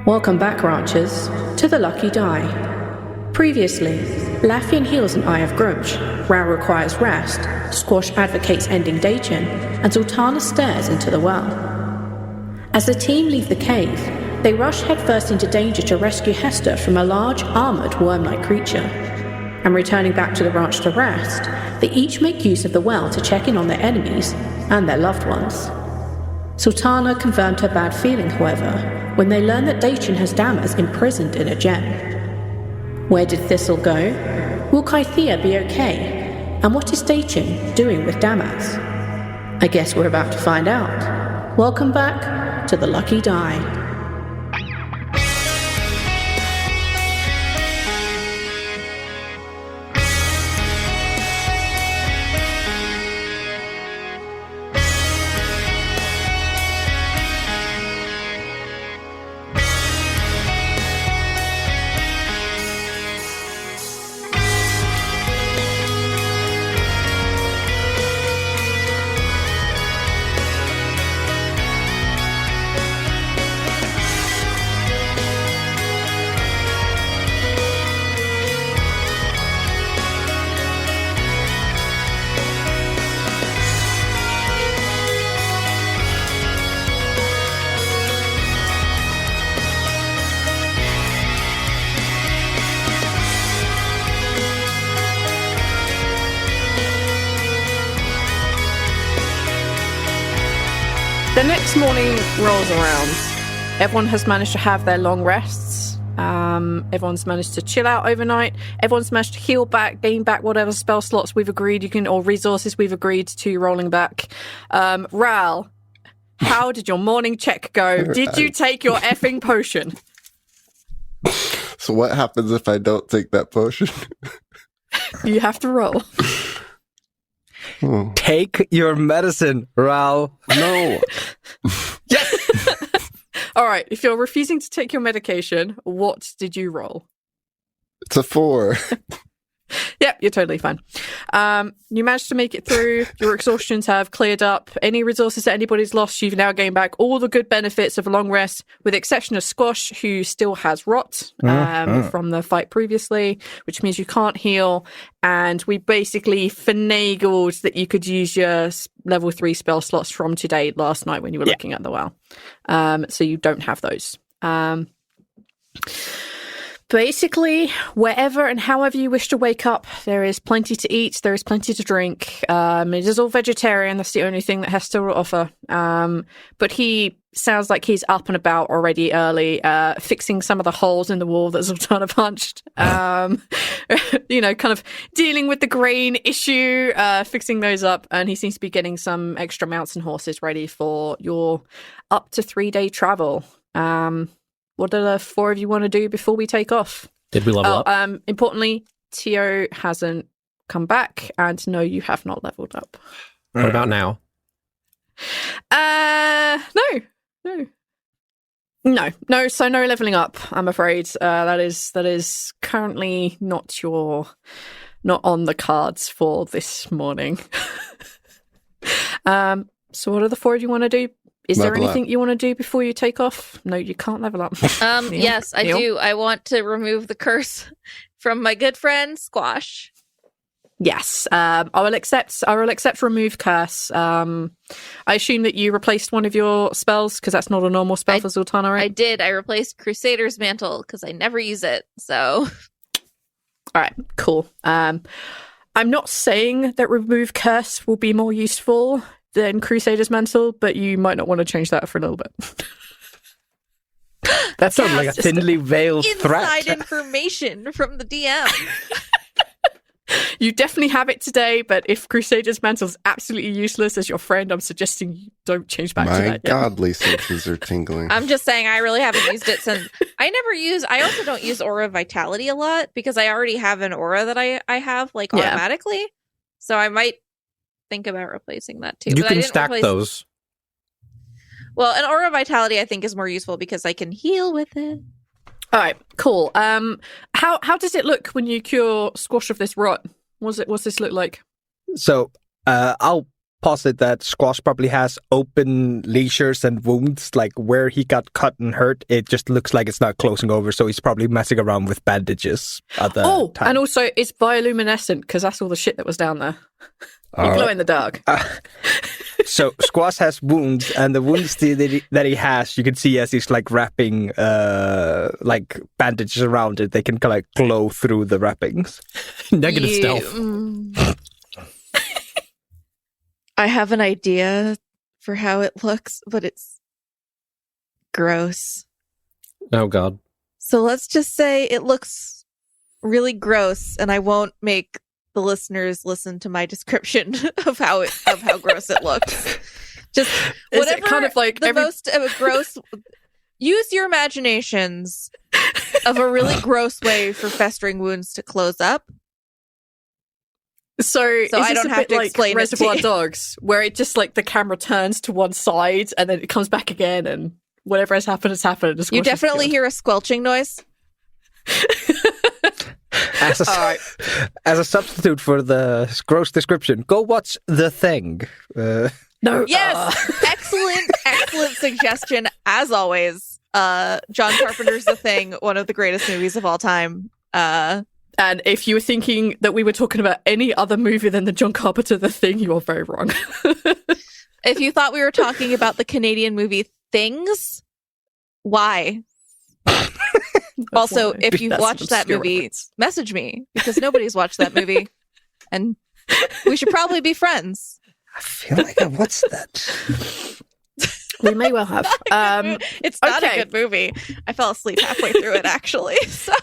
Welcome back, Ranchers, to the Lucky Die. Previously, Lafian heals an Eye of Grudge, Rhal requires rest, Squash advocates ending Látinn, and Zaltanna stares into the well. As the team leave the cave, they rush headfirst into danger to rescue Hestur from a large, armoured, worm-like creature. And returning back to the ranch to rest, they each make use of the well to check in on their enemies and their loved ones. Zaltanna confirmed her bad feeling, however, when they learn that Látinn has Damas imprisoned in a gem. Where did Thistle go? Will Kythea be okay? And what is Látinn doing with Damas? I guess we're about to find out. Welcome back to the Lucky Die. The next morning rolls around. Everyone has managed to have their long rests. Everyone's managed to chill out overnight. Everyone's managed to heal back, gain back whatever spell slots we've agreed or resources we've agreed to rolling back. Rhal, how did your morning check go? Did you take your effing potion? So what happens if I don't take that potion? You have to roll. Oh. Take your medicine, Rhal. No. Yes. All right. If you're refusing to take your medication, what did you roll? It's a 4. Yep, you're totally fine. You managed to make it through. Your exhaustions have cleared up. Any resources that anybody's lost, you've now gained back all the good benefits of a long rest, with the exception of Squash, who still has rot from the fight previously, which means you can't heal. And we basically finagled that you could use your level 3 spell slots from today, last night when you were looking at the well. So you don't have those. Basically, wherever and however you wish to wake up, there is plenty to eat, there is plenty to drink. It is all vegetarian, that's the only thing that Hestur will offer. But he sounds like he's up and about already early, fixing some of the holes in the wall that Zaltanna punched. Kind of dealing with the grain issue, fixing those up, and he seems to be getting some extra mounts and horses ready for your up to 3-day travel. What do the 4 of you want to do before we take off? Did we level up? Importantly, Tio hasn't come back, and no, you have not leveled up. What about now? No. So no leveling up. I'm afraid that is currently not on the cards for this morning. So what do the 4 of you want to do? Is there anything you want to do before you take off? No, you can't level up. Yes, I do. I want to remove the curse from my good friend Squash. Yes, I will accept remove curse. I assume that you replaced one of your spells because that's not a normal spell for Zaltanna, right? I did. I replaced Crusader's Mantle because I never use it. So, all right, cool. I'm not saying that remove curse will be more useful than Crusader's Mantle, but you might not want to change that for a little bit. That sounds like a thinly veiled threat. Inside information from the DM. You definitely have it today, but if Crusader's Mantle is absolutely useless as your friend, I'm suggesting you don't change back to that yet. My godly senses are tingling. I'm just saying I really haven't used it since... I also don't use Aura Vitality a lot because I already have an aura that I have automatically. So I might think about replacing that too. You can stack those. Well, an Aura Vitality I think is more useful because I can heal with it. All right, cool. How does it look when you cure Squash of this rot? What's this look like? So I'll posit that Squash probably has open lesions and wounds, like where he got cut and hurt. It just looks like it's not closing over, so he's probably messing around with bandages at the time. And also it's bioluminescent because that's all the shit that was down there. You glow in the dark. So Squash has wounds, and the wounds that he has, you can see as he's like wrapping like bandages around it. They can like glow through the wrappings. Negative stealth. I have an idea for how it looks, but it's gross. Oh, God. So let's just say it looks really gross, and I won't make the listeners listen to my description of how gross it looks. Just whatever. Is it kind of like the most gross. Use your imaginations of a really gross way for festering wounds to close up. So I don't have to explain it to Reservoir you. Dogs, where it just like the camera turns to one side and then it comes back again, and whatever has happened has happened. And You definitely hear a squelching noise. As a substitute for the gross description, go watch The Thing. No. Yes, excellent suggestion as always. John Carpenter's The Thing, one of the greatest movies of all time. And if you were thinking that we were talking about any other movie than the John Carpenter The Thing, you are very wrong. If you thought we were talking about the Canadian movie Things, why? Also, if you've watched that movie, message me, because nobody's watched that movie, and we should probably be friends. I feel like I watched that. We may well have. It's not a good movie. I fell asleep halfway through it, actually. So.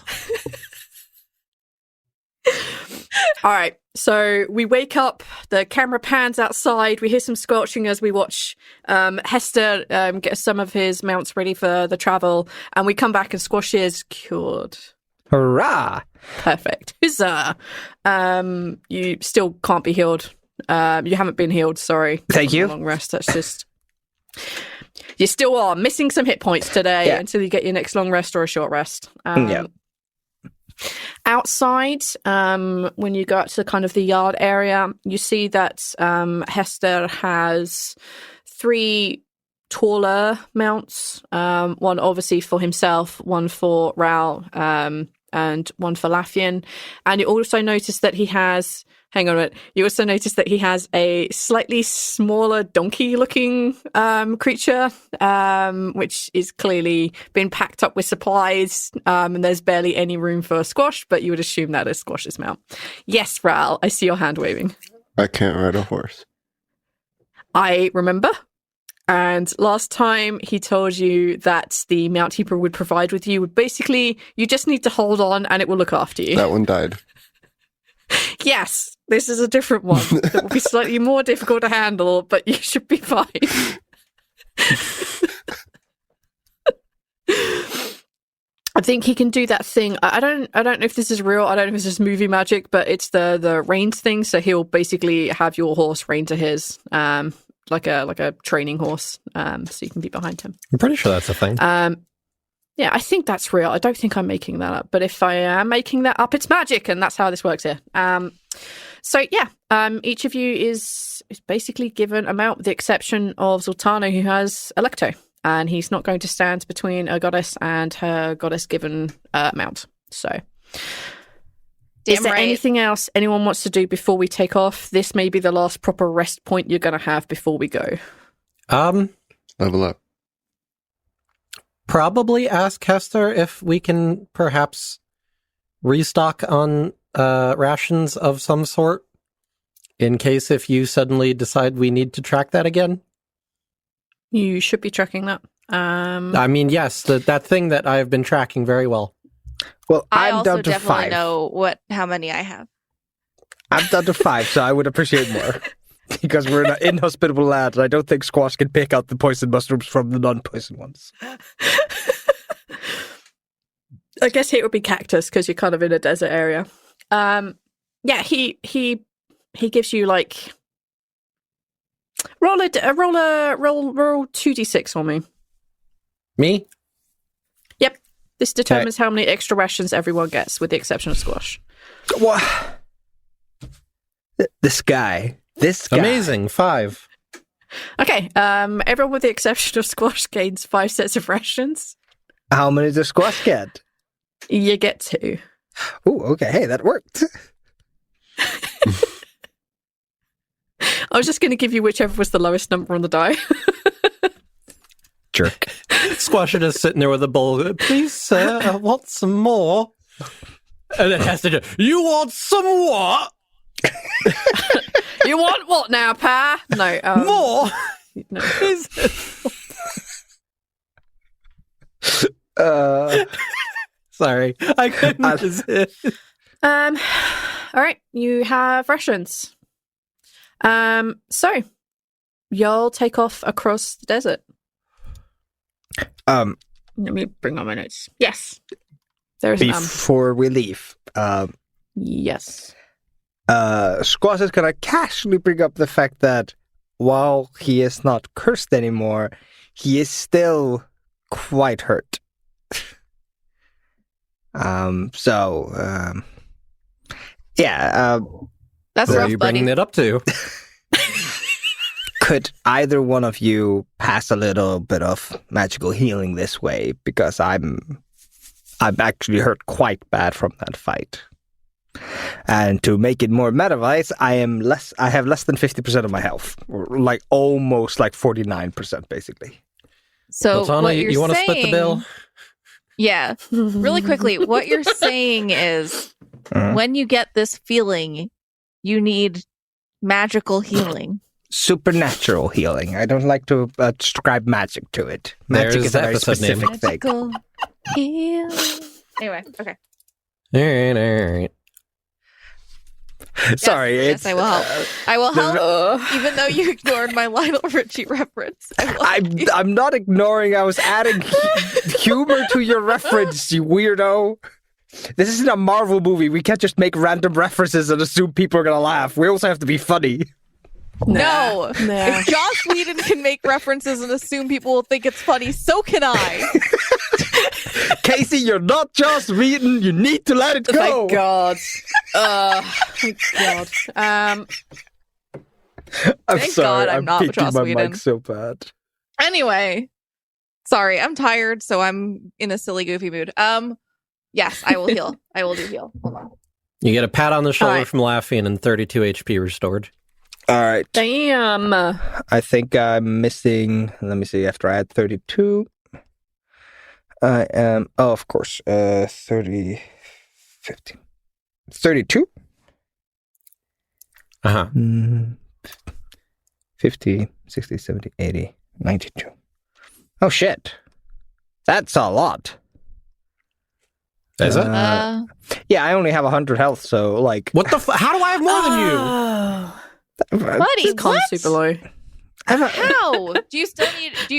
All right, so we wake up, the camera pans outside, we hear some squelching as we watch Hester get some of his mounts ready for the travel, and we come back and Squash is cured. Hurrah! Perfect. Huzzah! You still can't be healed. You haven't been healed, sorry. Thank you. Long rest, that's just... You still are missing some hit points today until you get your next long rest or a short rest. Outside, when you go out to kind of the yard area, you see that Hester has 3 taller mounts. One obviously for himself, one for Rhal, and one for Lafian. And you also notice that he has... Hang on a minute. You also notice that he has a slightly smaller donkey-looking creature, which is clearly been packed up with supplies, and there's barely any room for Squash, but you would assume that is Squash's mount. Yes, Rhal, I see your hand waving. I can't ride a horse. I remember. And last time he told you that the mount he would provide with you would basically, you just need to hold on and it will look after you. That one died. Yes, this is a different one that will be slightly more difficult to handle, but you should be fine. I think he can do that thing. I don't know if this is real. I don't know if this is movie magic, but it's the reins thing. So he'll basically have your horse rein to his, like a training horse, so you can be behind him. I'm pretty sure that's a thing. Yeah, I think that's real. I don't think I'm making that up. But if I am making that up, it's magic, and that's how this works here. Each of you is basically given a mount, with the exception of Zaltanna, who has Electo, and he's not going to stand between a goddess and her goddess-given mount. So, is there anything else anyone wants to do before we take off? This may be the last proper rest point you're going to have before we go. Level up. Probably ask Hester if we can perhaps restock on rations of some sort, in case if you suddenly decide we need to track that again. You should be tracking that. I mean, yes, that thing that I've been tracking very well. Well, I I'm also down to definitely 5. know how many I have. I'm down to 5, so I would appreciate more. Because we're an inhospitable land, and I don't think Squash can pick out the poison mushrooms from the non-poison ones. I guess it would be cactus because you're kind of in a desert area. He gives you like roll 2d6 for me. Me? Yep. This determines how many extra rations everyone gets, with the exception of Squash. What? This guy. This guy. Amazing. 5. Okay, everyone with the exception of Squash gains 5 sets of rations. How many does Squash get? You get 2. Oh, okay. Hey, that worked. I was just going to give you whichever was the lowest number on the die. Jerk. Squasher is sitting there with a bowl. Please, sir, I want some more. And then has to do, you want some what? You want what now, Pa? No. More? No. Sorry, I couldn't resist. All right, you have rations. So y'all take off across the desert. Let me bring on my notes. Yes, there's before we leave. Yes. Squash is gonna casually bring up the fact that while he is not cursed anymore, he is still quite hurt. That's Where rough, are you buddy. bringing it up to? Could either one of you pass a little bit of magical healing this way? Because I'm actually hurt quite bad from that fight. And to make it more meta-wise, I have less than 50% of my health. Or like almost like 49%, basically. So Zaltanna, what you're you want to split the saying- bill? Yeah, really quickly, what you're saying is when you get this feeling, you need magical healing. Supernatural healing. I don't like to ascribe magic to it. Magic There's is a the very episode name. specific thing. Magical healing. Anyway, okay. All right. Sorry, Yes, I will help. I will help, Uh, even though you ignored my Lionel Richie reference. I will help you. I'm not ignoring. I was adding humor to your reference, you weirdo. This isn't a Marvel movie. We can't just make random references and assume people are gonna laugh. We also have to be funny. No. Nah. If Joss Whedon can make references and assume people will think it's funny, so can I. Casey, you're not Joss Whedon. You need to let it go. Thank God. Thank God. I'm Thank sorry. God I'm not peeking Joss my Whedon. mic so bad. Anyway, sorry, I'm tired, so I'm in a silly, goofy mood. Yes, I will heal. I will do heal. Hold on. You get a pat on the shoulder All right. from Lafian and 32 HP restored. All right. Damn. I think I'm missing. Let me see. After I had 32, I am. Oh, of course. 30, 15, 32. 50, 60, 70, 80, 92. Oh shit. That's a lot. Is it? Yeah, I only have 100 health, so like. What the? How do I have more than you? Oh, Buddy, this con what? super low. How? Do you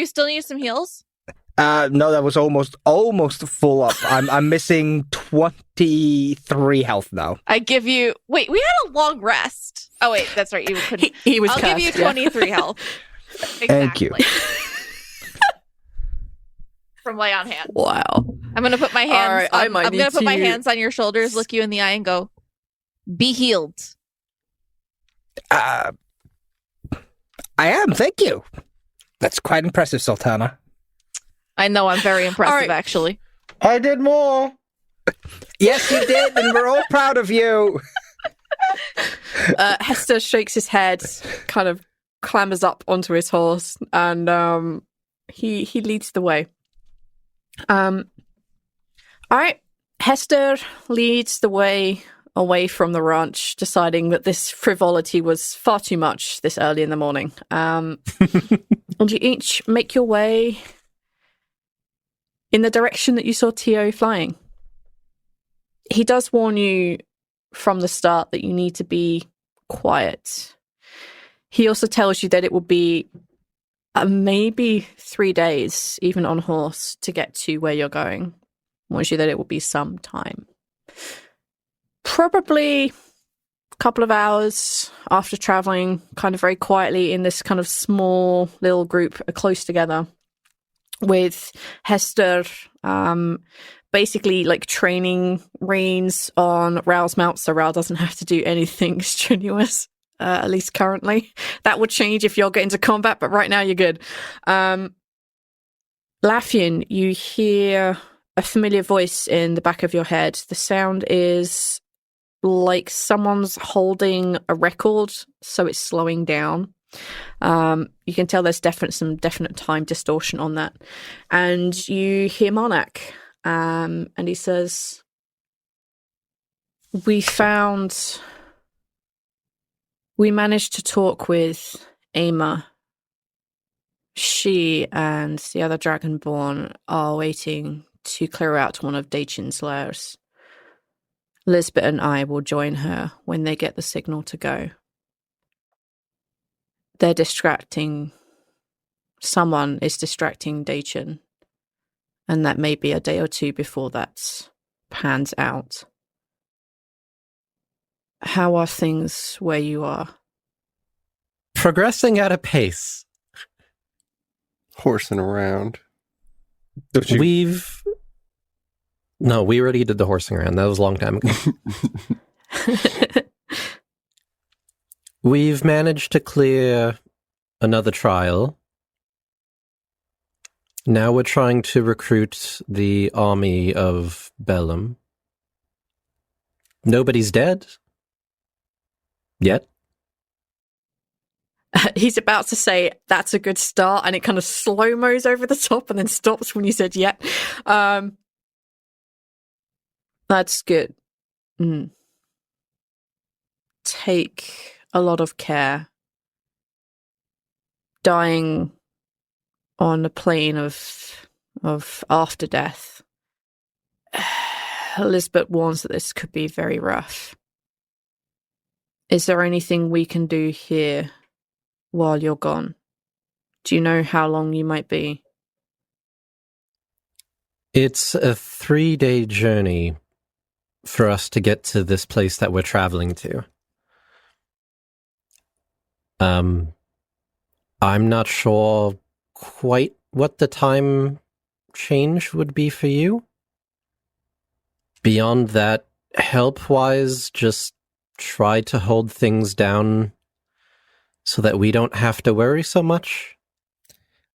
still need some heals? No, that was almost full up. I'm missing 23 health now. I give you. Wait, we had a long rest. Oh wait, that's right. You couldn't. He was I'll give you cursed, yeah. 23 health. Exactly. Thank you. From lay on hand. Wow. I'm gonna put my hands. All right, I might I'm gonna need put my to- hands on your shoulders, look you in the eye, and go, "Be healed." I am. Thank you. That's quite impressive, Zaltanna. I know I'm very impressive, All right. actually. I did more. Yes, you did, and we're all proud of you. Hester shakes his head, kind of clambers up onto his horse, and he leads the way. All right, Hester leads the way away from the ranch, deciding that this frivolity was far too much this early in the morning. And you each make your way in the direction that you saw Tio flying. He does warn you from the start that you need to be quiet. He also tells you that it will be maybe 3 days, even on horse, to get to where you're going. Warns you that it will be some time. Probably a couple of hours after traveling kind of very quietly in this kind of small little group close together, with Hester basically like training reins on Rhal's mount so Rhal doesn't have to do anything strenuous. at least currently. That would change if you're getting to combat, but right now you're good. Lafian, you hear a familiar voice in the back of your head. The sound is like someone's holding a record, so it's slowing down. You can tell there's some definite time distortion on that. And you hear Monarch, and he says, we managed to talk with Ama. She and the other Dragonborn are waiting to clear out one of Dachin's lairs. Lisbeth and I will join her when they get the signal to go. They're distracting. Someone is distracting Dachin, and that may be a day or two before that pans out. How are things where you are? Progressing at a pace. Horsing around. We already did the horsing around. That was a long time ago. We've managed to clear another trial. Now we're trying to recruit the army of Bellum. Nobody's dead. Yet. He's about to say, that's a good start, and it kind of slow-mos over the top and then stops when you said yet. That's good. Take a lot of care. Dying on a plane of after death. Elizabeth warns that this could be very rough. Is there anything we can do here while you're gone? Do you know how long you might be? It's a 3-day journey for us to get to this place that we're traveling to. I'm not sure quite what the time change would be for you. Beyond that, help-wise, just try to hold things down so that we don't have to worry so much.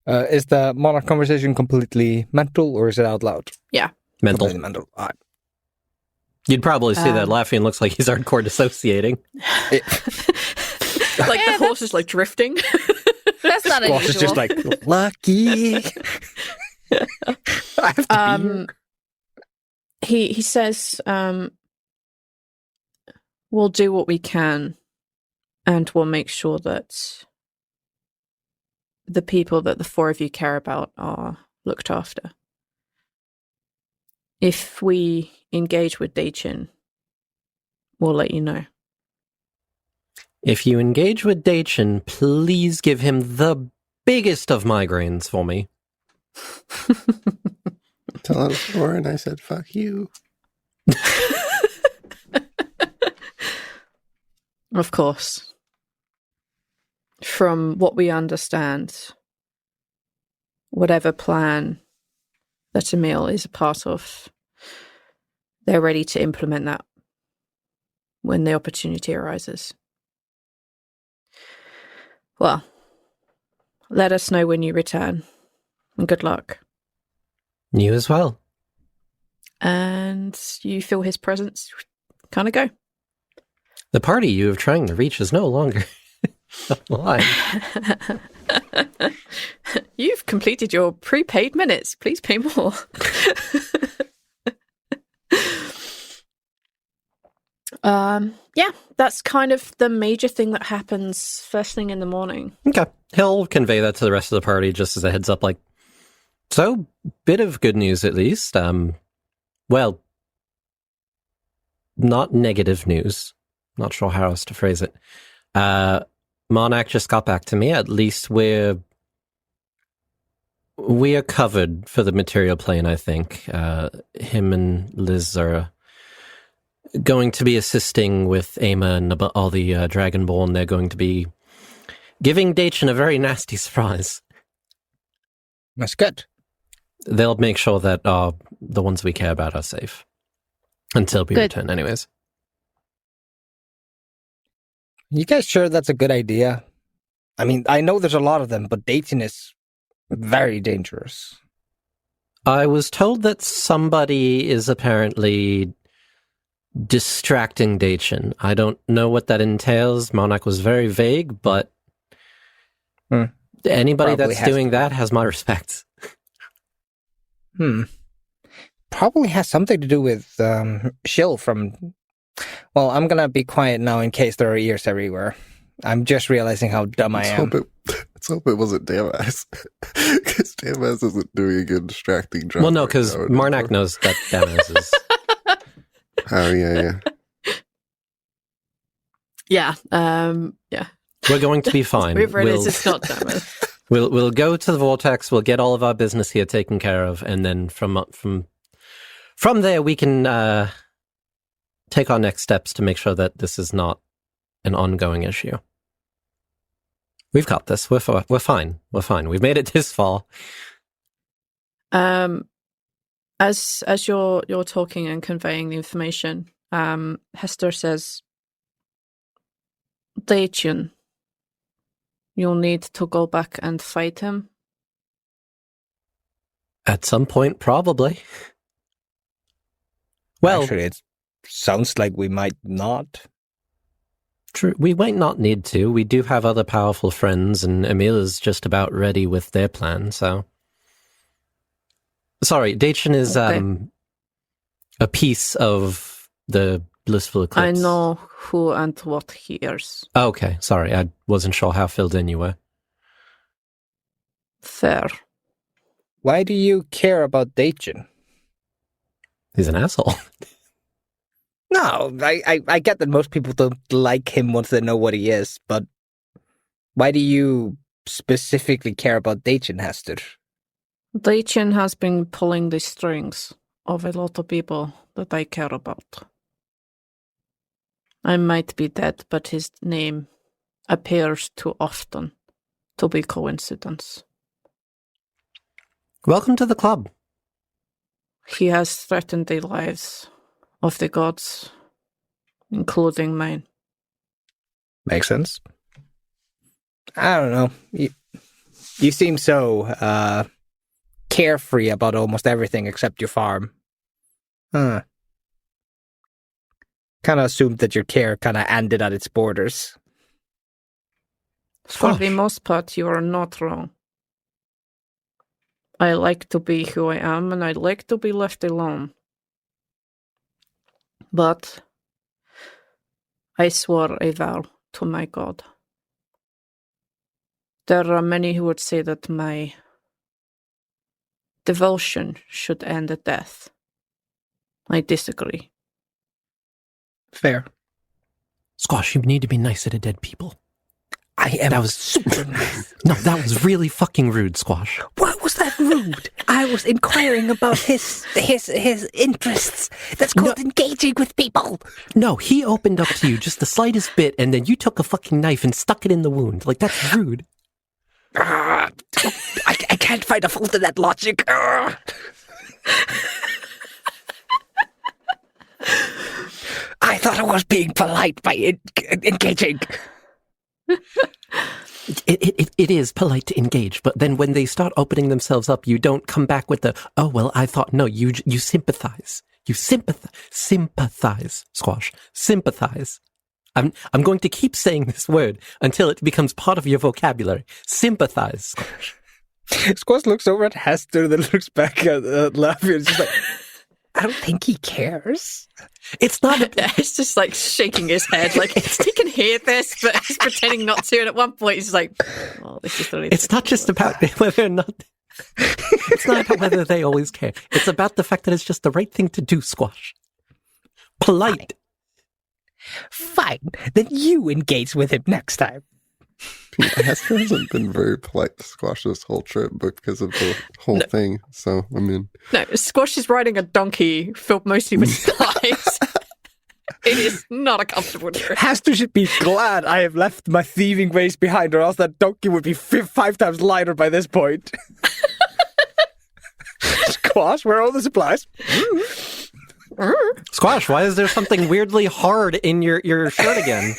Is the Monarch conversation completely mental, or is it out loud? Yeah. Mental. Completely mental. All right. You'd probably see that Lafian looks like he's hardcore dissociating. Like the horse is like drifting. That's not unusual. Squash is just like, lucky. I have to be here. He says, we'll do what we can, and we'll make sure that the people that the four of you care about are looked after. If we engage with Dachin, we'll let you know. If you engage with Dachin, please give him the biggest of migraines for me. Tell a story, and I said, fuck you. Of course. From what we understand, whatever plan that Emil is a part of, they're ready to implement that when the opportunity arises. Well, let us know when you return, and good luck. You as well. And you feel his presence kind of go. The party you are trying to reach is no longer alive. You've completed your prepaid minutes. Please pay more. Yeah, that's kind of the major thing that happens first thing in the morning. Okay. He'll convey that to the rest of the party just as a heads up, like, so, bit of good news at least. Well, not negative news. Not sure how else to phrase it. Monarch just got back to me. At least we are covered for the material plane, I think. Him and Liz are going to be assisting with Ama and all the Dragonborn. They're going to be giving Dachin a very nasty surprise. That's good. They'll make sure that the ones we care about are safe. Until we return, anyways. You guys sure that's a good idea? I mean, I know there's a lot of them, but dating is very dangerous. I was told that somebody is apparently distracting Dachin. I don't know what that entails. Monarch was very vague, but anybody Probably that's doing that has my respect. Probably has something to do with Shill from... Well, I'm gonna be quiet now in case there are ears everywhere. I'm just realizing how dumb I am. Let's hope it wasn't Damas. Because Damas isn't doing a good distracting job. Well, no, because Marnak knows that Damas is... Oh, yeah. Yeah, yeah. We're going to be fine. Whoever it is, it's not Damas. We'll go to the Vortex, we'll get all of our business here taken care of, and then from there we can take our next steps to make sure that this is not an ongoing issue. We've got this. We're fine. We're fine. We've made it this far. As you're talking and conveying the information, Hestur says, Dachin, you'll need to go back and fight him. At some point, probably. Well, actually, it sounds like we might not. True. We might not need to. We do have other powerful friends, and Emil is just about ready with their plan, so... Sorry, Dachin is a piece of the Blissful Eclipse. I know who and what he is. Okay, sorry. I wasn't sure how filled in you were. Fair. Why do you care about Dachin? He's an asshole. No, I get that most people don't like him once they know what he is, but why do you specifically care about Dachin, Hestur? Dachin has been pulling the strings of a lot of people that I care about. I might be dead, but his name appears too often to be coincidence. Welcome to the club. He has threatened the lives of the gods, including mine. Makes sense. I don't know. You seem so carefree about almost everything except your farm. Kind of assumed that your care kind of ended at its borders. For the most part, you are not wrong. I like to be who I am, and I like to be left alone. But I swore a vow to my God. There are many who would say that my devotion should end at death. I disagree. Fair. Squash, you need to be nicer to dead people. I am. That was super nice. No, that was really fucking rude, Squash. What was that rude? I was inquiring about his interests. That's called engaging with people. No, he opened up to you just the slightest bit, and then you took a fucking knife and stuck it in the wound. Like, that's rude. I can't find a fault in that logic. I thought I was being polite by engaging. It is polite to engage, but then when they start opening themselves up, you don't come back with the, oh, well, I thought, no, you sympathize. You sympathize, Squash. Sympathize. I'm going to keep saying this word until it becomes part of your vocabulary. Sympathize, Squash. Squash looks over at Hestur, then looks back at Lafian. It's just like, I don't think he cares. It's not. It's just like shaking his head, like he can hear this, but he's pretending not to. And at one point, he's like, "Oh, this is really." It's not just about whether or not. It's not about whether they always care. It's about the fact that it's just the right thing to do. Squash. Polite. Fine. Then you engage with him next time. Hestur hasn't been very polite to Squash this whole trip because of the whole thing. So, I mean... No, Squash is riding a donkey filled mostly with spies. It is not a comfortable trip. Hestur should be glad I have left my thieving ways behind, or else that donkey would be 5 times lighter by this point. Squash, where are all the supplies? Squash, why is there something weirdly hard in your shirt again?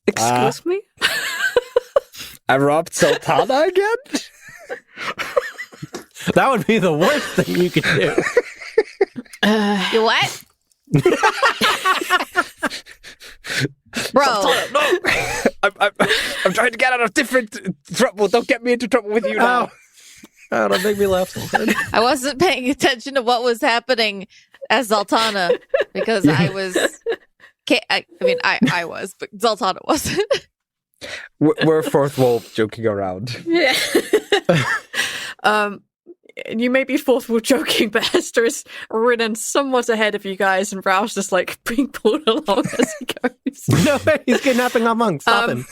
Excuse me? I robbed Zaltanna again? That would be the worst thing you could do. You what? Bro. Zaltanna, no! I'm trying to get out of different trouble. Don't get me into trouble with you now. Oh, don't make me laugh so hard. I wasn't paying attention to what was happening as Zaltanna because I was. I was, but Zaltanna wasn't. We're fourth wall joking around. Yeah. You may be fourth wall joking, but Hester is ridden somewhat ahead of you guys, and Rhal's just like being pulled along as he goes. No, he's kidnapping a monk. Stop him.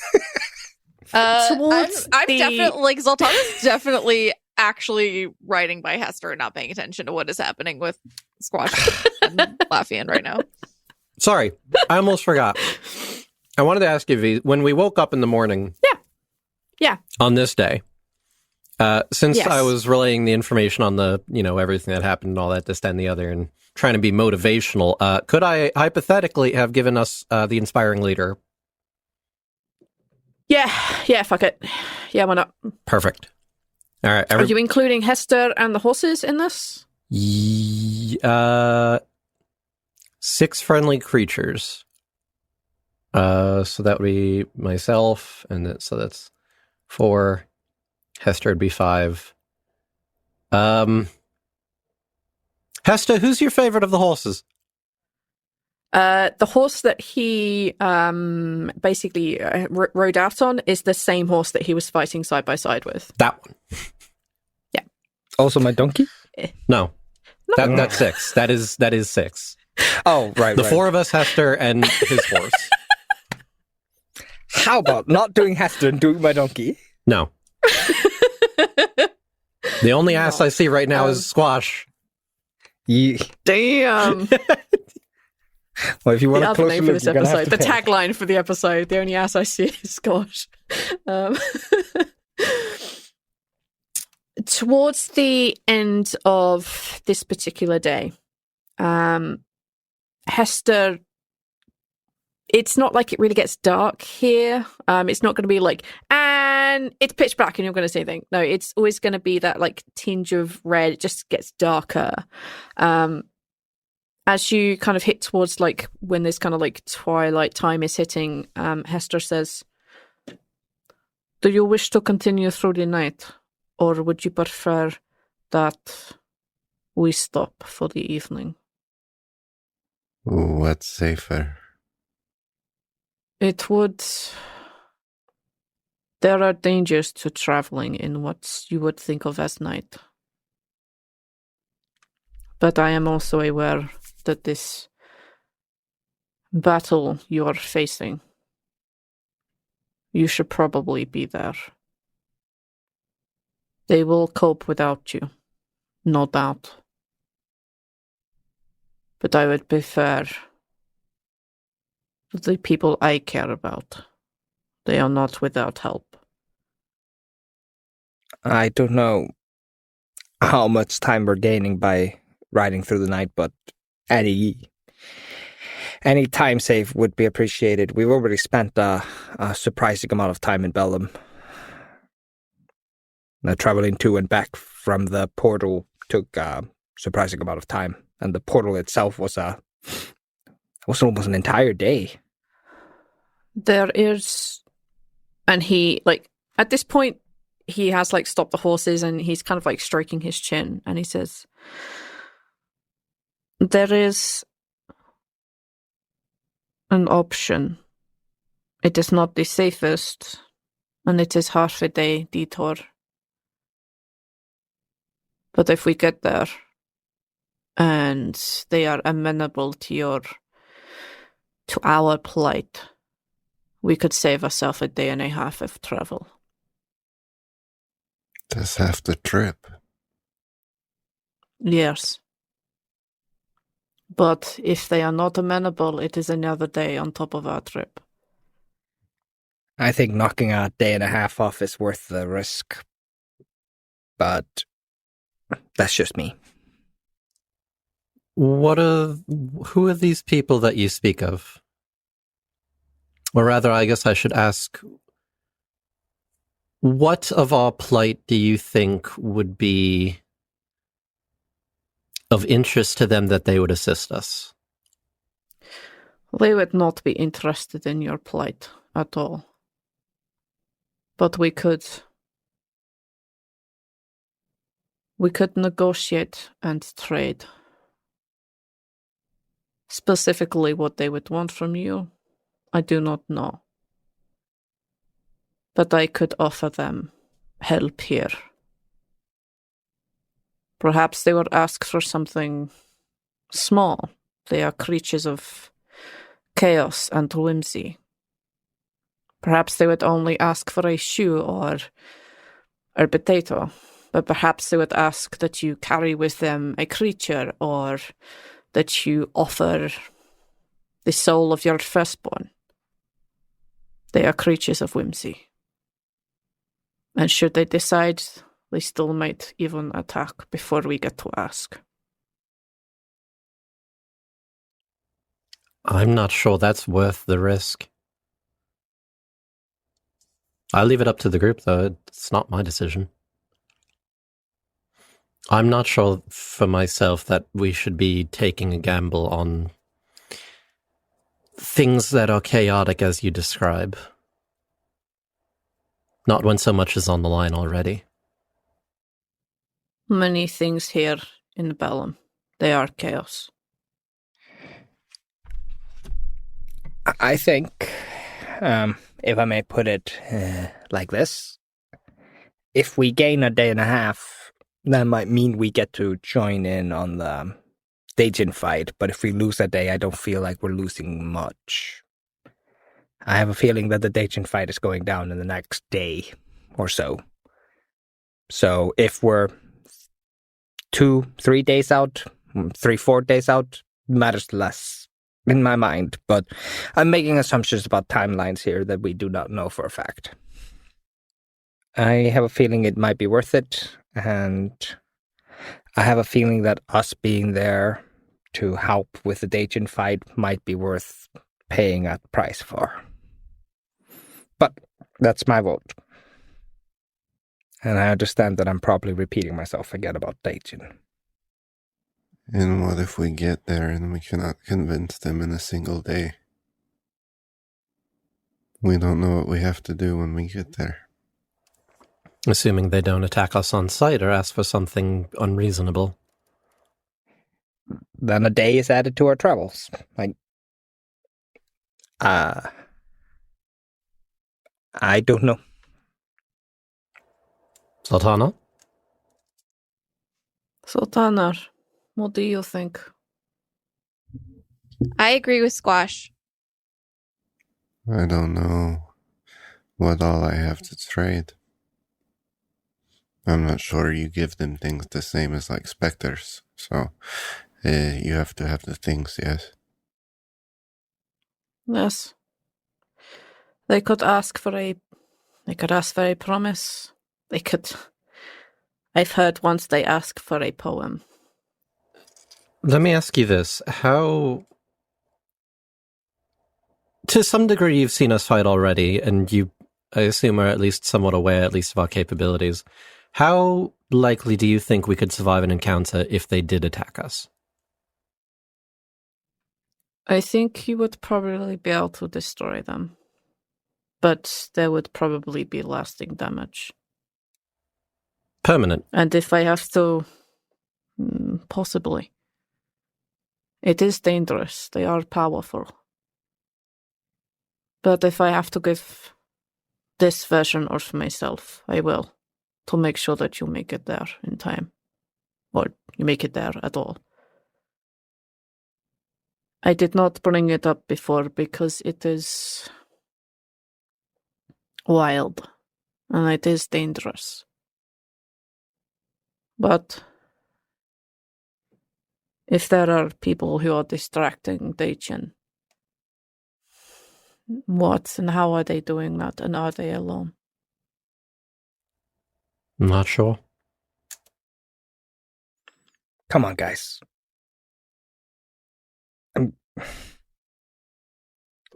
I'm definitely like Zaltanna's definitely actually riding by Hester and not paying attention to what is happening with Squash and Lafian right now. Sorry, I almost forgot. I wanted to ask you, V, when we woke up in the morning. Yeah. On this day, since Yes. I was relaying the information on the, everything that happened and all that, this, that, and the other, and trying to be motivational, could I hypothetically have given us the inspiring leader? Yeah, fuck it. Yeah, why not? Perfect. All right. Are you including Hester and the horses in this? 6 friendly creatures. So that would be myself, and so that's 4. Hester would be 5. Hester, who's your favorite of the horses? The horse that he basically rode out on is the same horse that he was fighting side by side with. That one. Yeah. Also my donkey? No. That's 6. That is 6. Oh, right. The 4 of us, Hester, and his horse. How about not doing Hester and doing my donkey? No. The only ass I see right now is Squash. Damn. Well, if you want The a other closer name for look, this you're gonna episode, have the to pay. tagline for the episode, the only ass I see is Squash. Towards the end of this particular day, Hester, it's not like it really gets dark here. It's not going to be like, and it's pitch black and you're going to see anything. No, it's always going to be that like tinge of red. It just gets darker. As you kind of hit towards like when this kind of like twilight time is hitting, Hester says, "Do you wish to continue through the night, or would you prefer that we stop for the evening?" What's safer? It would. There are dangers to traveling in what you would think of as night. But I am also aware that this battle you are facing, you should probably be there. They will cope without you, no doubt. But I would prefer the people I care about. They are not without help. I don't know how much time we're gaining by riding through the night, but any time save would be appreciated. We've already spent a surprising amount of time in Bellum. Traveling to and back from the portal took a surprising amount of time, and the portal itself was almost an entire day. There is, and he, like, at this point, he has, like, stopped the horses and he's kind of, like, stroking his chin, and he says, "There is an option. It is not the safest, and it is half a day detour. But if we get there, and they are amenable to our plight, we could save ourselves a day and a half of travel." That's half the trip. Yes. But if they are not amenable, it is another day on top of our trip. I think knocking a day and a half off is worth the risk. But that's just me. Who are these people that you speak of? Or rather, I guess I should ask, what of our plight do you think would be of interest to them that they would assist us? They would not be interested in your plight at all. But we could negotiate and trade. Specifically what they would want from you, I do not know. But I could offer them help here. Perhaps they would ask for something small. They are creatures of chaos and whimsy. Perhaps they would only ask for a shoe or a potato, but perhaps they would ask that you carry with them a creature or that you offer the soul of your firstborn. They are creatures of whimsy. And should they decide, they still might even attack before we get to ask. I'm not sure that's worth the risk. I leave it up to the group, though. It's not my decision. I'm not sure for myself that we should be taking a gamble on things that are chaotic as you describe. Not when so much is on the line already. Many things here in Bellum, they are chaos. I think, if I may put it like this, if we gain a day and a half, that might mean we get to join in on the Dajin fight, but if we lose a day, I don't feel like we're losing much. I have a feeling that the Dajin fight is going down in the next day or so. So if we're 2-3 days out, 3-4 days out, matters less in my mind, but I'm making assumptions about timelines here that we do not know for a fact. I have a feeling it might be worth it, and I have a feeling that us being there to help with the Dajin fight might be worth paying a price for. But that's my vote. And I understand that I'm probably repeating myself again about Dajin. And what if we get there and we cannot convince them in a single day? We don't know what we have to do when we get there. Assuming they don't attack us on sight or ask for something unreasonable. Then a day is added to our travels. I don't know. Zaltanna? Zaltanna, what do you think? I agree with Squash. I don't know what all I have to trade. I'm not sure you give them things the same as like specters, so you have to have the things, yes? Yes. They could ask for a promise. I've heard once they ask for a poem. Let me ask you this. How... To some degree, you've seen us fight already, and you, I assume, are at least somewhat aware, at least, of our capabilities. How likely do you think we could survive an encounter if they did attack us? I think you would probably be able to destroy them. But there would probably be lasting damage. Permanent. And if I have to... possibly. It is dangerous. They are powerful. But if I have to give this version of myself, I will. To make sure that you make it there in time. Or you make it there at all. I did not bring it up before because it is wild. And it is dangerous. But if there are people who are distracting Dajin, what and how are they doing that? And are they alone? I'm not sure. Come on, guys.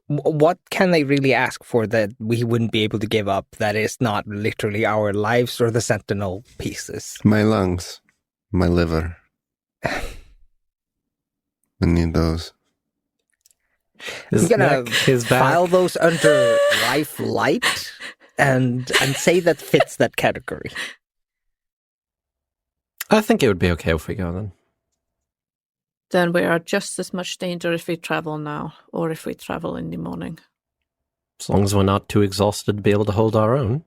what can they really ask for that we wouldn't be able to give up that is not literally our lives or the sentinel pieces? My lungs. My liver. I need those. I'm gonna his back. file those under life light and say that fits that category. I think it would be okay if we go then. Then we are just as much danger if we travel now or if we travel in the morning. As long as we're not too exhausted to be able to hold our own.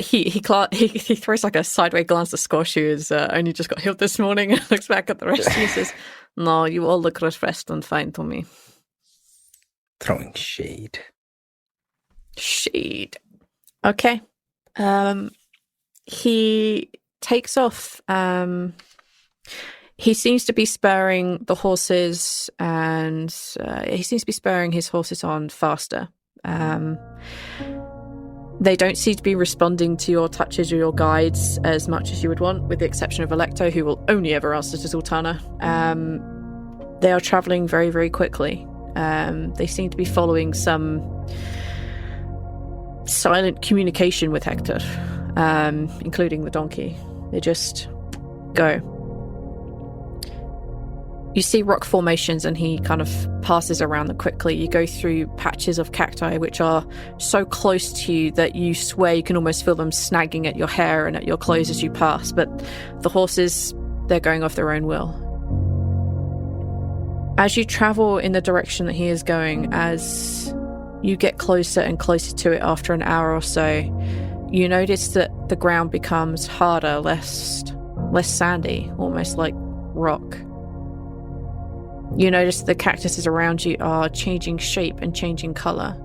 He throws like a sideways glance at Squash, who has only just got healed this morning, and looks back at the rest. He says, "No, you all look refreshed and fine to me." Throwing shade. Shade. Okay. He takes off. He seems to be spurring the horses, and he seems to be spurring his horses on faster. They don't seem to be responding to your touches or your guides as much as you would want, with the exception of Electo, who will only ever answer to Zaltanna. They are travelling very, very quickly. They seem to be following some silent communication with Hector, including the donkey. They just go. You see rock formations, and he kind of passes around them quickly. You go through patches of cacti which are so close to you that you swear you can almost feel them snagging at your hair and at your clothes as you pass. But the horses, they're going off their own will. As you travel in the direction that he is going, as you get closer and closer to it after an hour or so, you notice that the ground becomes harder, less sandy, almost like rock. You notice the cactuses around you are changing shape and changing colour.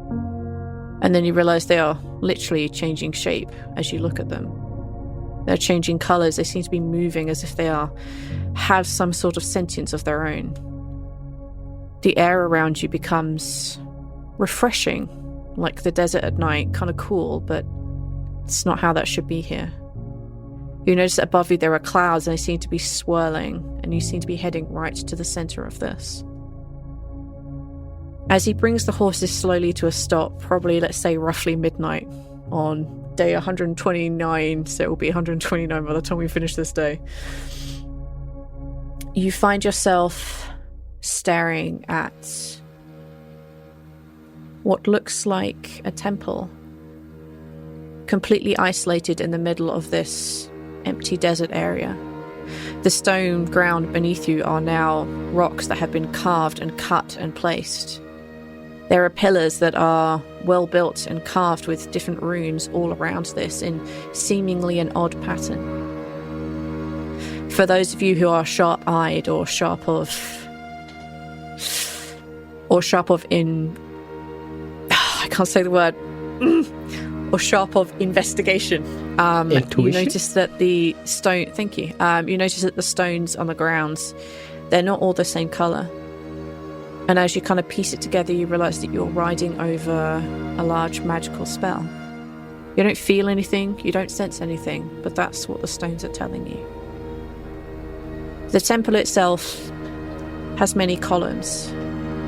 And then you realise they are literally changing shape as you look at them. They're changing colours. They seem to be moving as if they have some sort of sentience of their own. The air around you becomes refreshing, like the desert at night, kind of cool, but it's not how that should be here. You notice that above you there are clouds, and they seem to be swirling, and you seem to be heading right to the centre of this. As he brings the horses slowly to a stop, probably, let's say, roughly midnight on day 129, so it will be 129 by the time we finish this day, you find yourself staring at what looks like a temple, completely isolated in the middle of this empty desert area. The stone ground beneath you are now rocks that have been carved and cut and placed. There are pillars that are well built and carved with different runes all around this in seemingly an odd pattern. For those of you who are sharp-eyed or sharp of investigation. You notice that the stone. Thank you. You notice that the stones on the grounds, they're not all the same color. And as you kind of piece it together, you realize that you're riding over a large magical spell. You don't feel anything, you don't sense anything, but that's what the stones are telling you. The temple itself has many columns.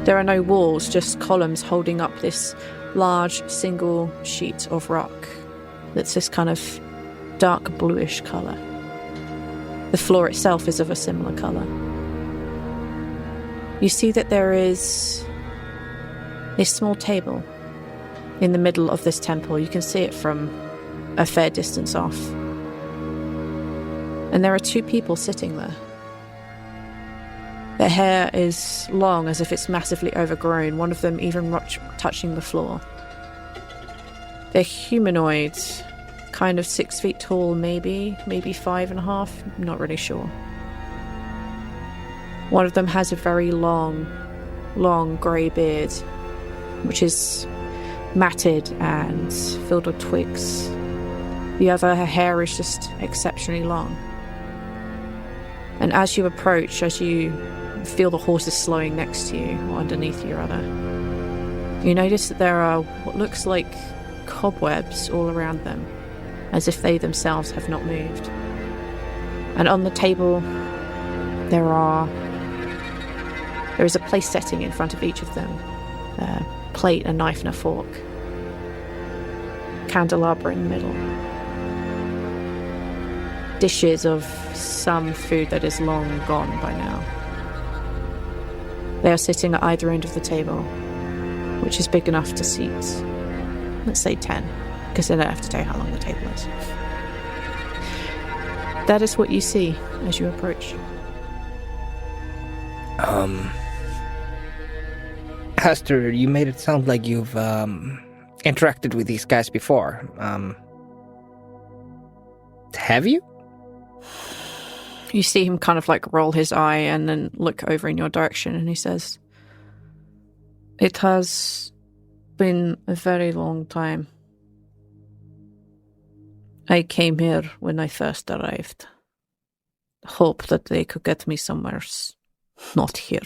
There are no walls, just columns holding up this large single sheet of rock that's this kind of dark bluish colour. The floor itself is of a similar colour. You see that there is a small table in the middle of this temple. You can see it from a fair distance off. And there are two people sitting there. Their hair is long, as if it's massively overgrown, one of them even touching the floor. They're humanoid, kind of 6 feet tall, maybe 5.5, not really sure. One of them has a very long grey beard, which is matted and filled with twigs. The other, her hair is just exceptionally long. And as you approach, as you feel the horses slowing next to you, or underneath you rather, you notice that there are what looks like cobwebs all around them, as if they themselves have not moved. And on the table there is a place setting in front of each of them, A plate, a knife, and a fork. Candelabra in the middle. Dishes of some food that is long gone by now. They are sitting at either end of the table, which is big enough to seat, let's say 10, because they don't have to tell you how long the table is. That is what you see as you approach. Hestur, you made it sound like you've interacted with these guys before. Have you? You see him kind of like roll his eye and then look over in your direction, and he says, "It has been a very long time. I came here when I first arrived. Hope that they could get me somewhere not here."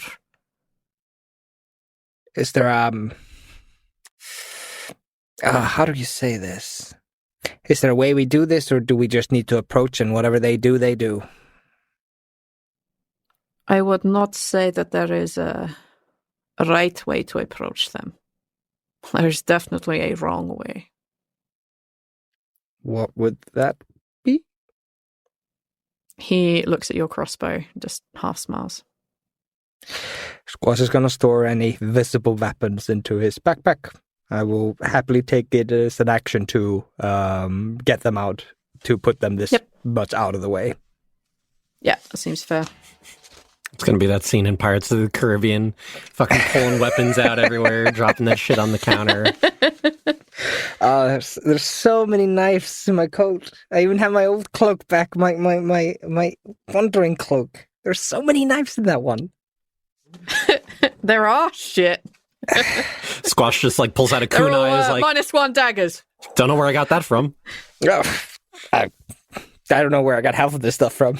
Is there, how do you say this? Is there a way we do this, or do we just need to approach and whatever they do, they do? I would not say that there is a right way to approach them. There's definitely a wrong way. What would that be? He looks at your crossbow, just half smiles. Squash is going to store any visible weapons into his backpack. I will happily take it as an action to get them out, to put them this much out of the way. Yeah, that seems fair. It's going to be that scene in Pirates of the Caribbean, fucking pulling weapons out everywhere, dropping that shit on the counter. There's so many knives in my coat. I even have my old cloak back, my wandering cloak. There's so many knives in that one. There are shit. Squash just like pulls out a kunai, is like -1 daggers. Don't know where I got that from. I don't know where I got half of this stuff from.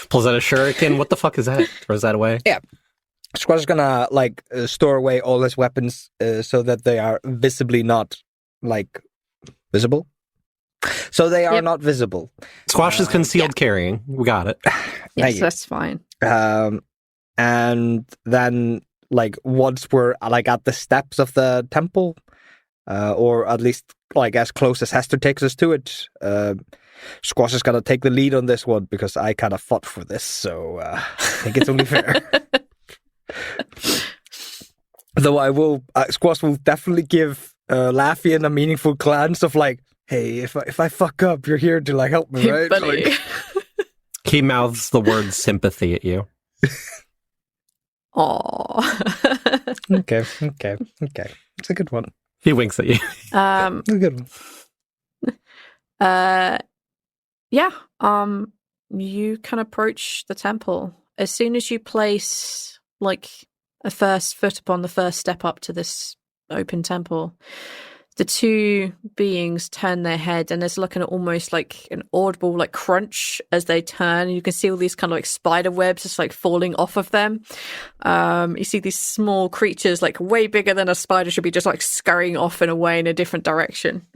Pulls out a shuriken. What the fuck is that? Throws that away. Yeah. Squash is gonna store away all his weapons so that they are visibly not visible. So they are not visible. Squash is concealed carrying. We got it. Yes, that's fine. And then once we're at the steps of the temple, or at least as close as Hestur takes us to it, Squash is gonna take the lead on this one because I kind of fought for this, so I think it's only fair. Though Squash will definitely give Lafian a meaningful glance of hey, if I fuck up, you're here to help me, right? He mouths the word sympathy at you. Aww. Okay. It's a good one. He winks at you. A good one. Yeah. You can approach the temple. As soon as you place a first foot upon the first step up to this open temple, the two beings turn their head, and there's almost an audible crunch as they turn. You can see all these kind of spider webs just falling off of them. You see these small creatures way bigger than a spider should be just scurrying off and away in a different direction.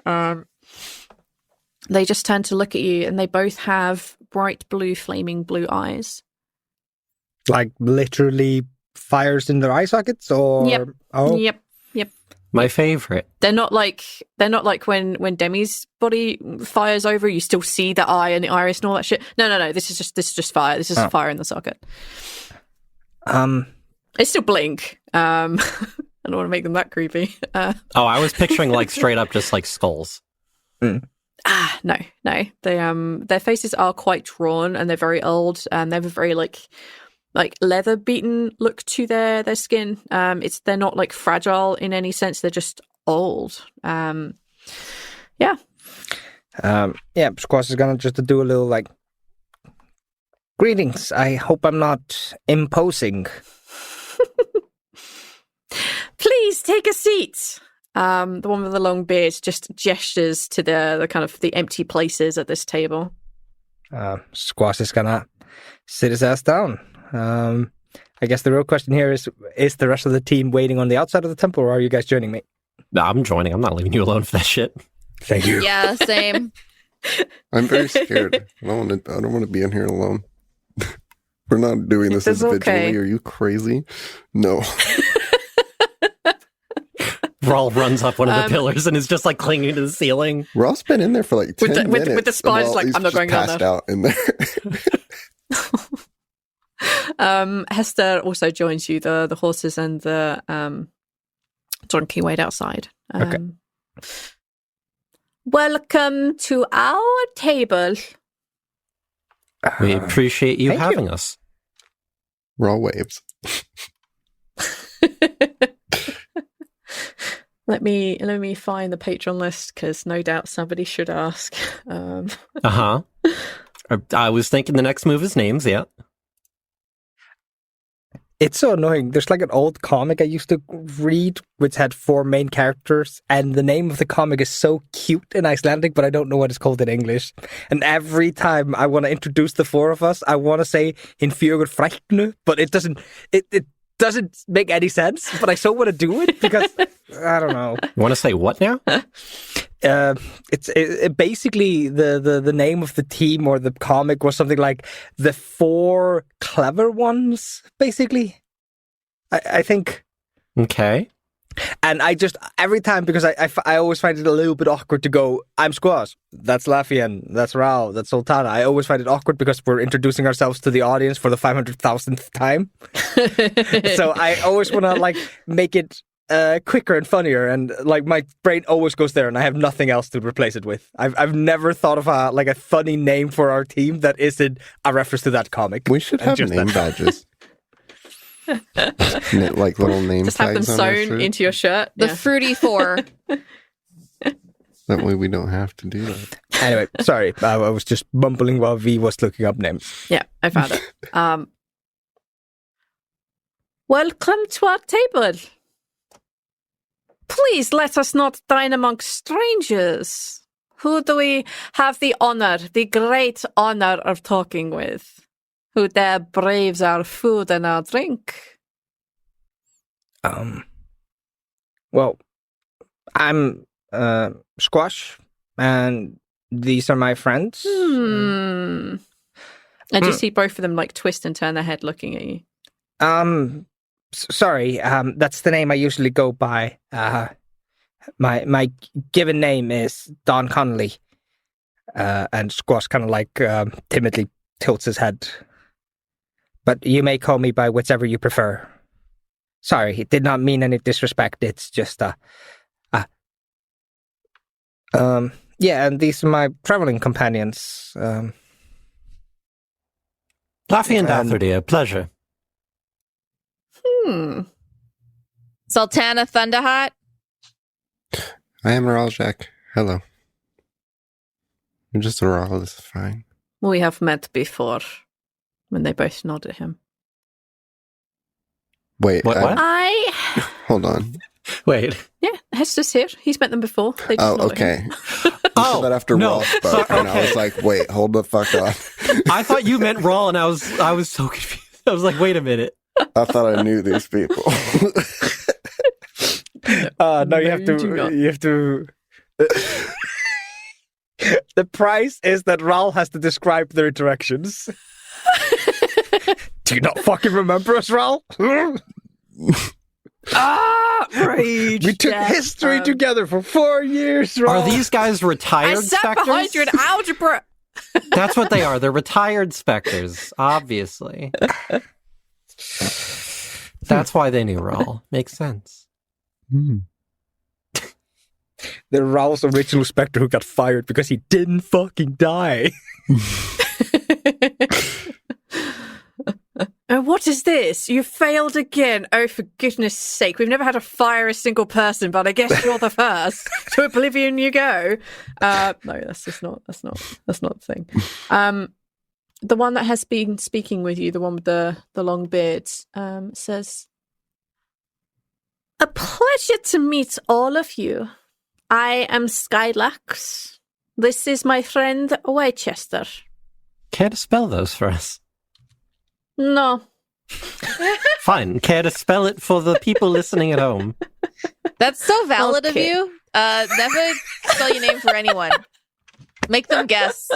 They just turn to look at you, and they both have bright blue, flaming blue eyes. Literally fires in their eye sockets, or Yep. Oh, Yep. My favorite. They're not like when Demi's body fires over, you still see the eye and the iris and all that shit. No. This is just fire. This is fire in the socket. It's still blink. I don't want to make them that creepy. I was picturing straight up just skulls. No. They their faces are quite drawn, and they're very old, and they have a very leather beaten look to their skin. They're not fragile in any sense. They're just old. Yeah. Squash is gonna just do a little greetings. I hope I'm not imposing. Please take a seat. The one with the long beard just gestures to the kind of the empty places at this table. Squash is gonna sit his ass down. I guess the real question here is the rest of the team waiting on the outside of the temple, or are you guys joining me? No, I'm joining. I'm not leaving you alone for that shit. Thank you. Yeah, same. I'm very scared. I don't want to be in here alone. We're not doing this individually. Okay. Are you crazy? No. Rhal runs up one of the pillars and is just like clinging to the ceiling. Rhal's been in there for like 10 minutes. With the spiders, like, I'm not going down passed there. out in there. Hester also joins you. The horses and the donkey wait outside. Okay. Welcome to our table. We appreciate you Thank having us. Rhal waves. Let me find the patron list because no doubt somebody should ask. I was thinking the next move is names. Yeah. It's so annoying. There's like an old comic I used to read which had 4 main characters, and the name of the comic is so cute in Icelandic, but I don't know what it's called in English. And every time I want to introduce the 4 of us, I want to say in fjögur fræknu, but it doesn't make any sense. But I so want to do it because I don't know. You want to say what now? It's basically the name of the team or the comic was something like the 4 clever ones, basically. I think. Okay. And I just, every time, because I always find it a little bit awkward to go, I'm Squash, that's Lafian, that's Rhal, that's Zaltanna. I always find it awkward because we're introducing ourselves to the audience for the 500,000th time. So I always want to like make it quicker and funnier, and like my brain always goes there and I have nothing else to replace it with. I've never thought of a funny name for our team that isn't a reference to that comic. We should have name badges. Like little name Just have them tags on our sewn shirt. into your shirt. The Fruity 4. That way we don't have to do that. Anyway, sorry, I was just mumbling while V was looking up names. Yeah, I found it. Welcome to our table. Please let us not dine amongst strangers. Who do we have the great honor of talking with? Who there braves our food and our drink? Well, I'm Squash, and these are my friends. And you see both of them like twist and turn their head looking at you. Sorry, that's the name I usually go by. My given name is Don Connolly. And Squash kind of like timidly tilts his head. But you may call me by whichever you prefer. Sorry, it did not mean any disrespect. It's just yeah, and these are my traveling companions. Lafian Datherdy, a pleasure. Zaltanna Thunderhot. I am Rhal Jack. Hello. I'm just a Rhal, this is fine. We have met before. When they both nod at him. Wait, What? hold on. Wait. Yeah, Hester's here. He's met them before. They just nod at him. Okay. Oh, that after no. Rhal spoke, and I was like, wait, hold the fuck on. I thought you meant Rhal, and I was so confused. I was like, wait a minute. I thought I knew these people. No, you have to. The price is that Rhal has to describe their interactions. Do you not fucking remember us, Rhal? Rage. We took history together for 4 years, Rhal. Are these guys retired I sat specters? behind you in algebra. That's what they are. They're retired specters, obviously. That's why they knew Rhal. Makes sense. The Rhal's original Spectre who got fired because he didn't fucking die. What is this? You failed again. Oh, for goodness sake. We've never had to fire a single person, but I guess you're the first. To oblivion you go. No, that's not the thing. The one that has been speaking with you, the one with the long beard, says, "A pleasure to meet all of you. I am Skylax. This is my friend Whitechester." Care to spell those for us? No. Fine. Care to spell it for the people listening at home? That's so valid Okay. of you. Never spell your name for anyone. Make them guess.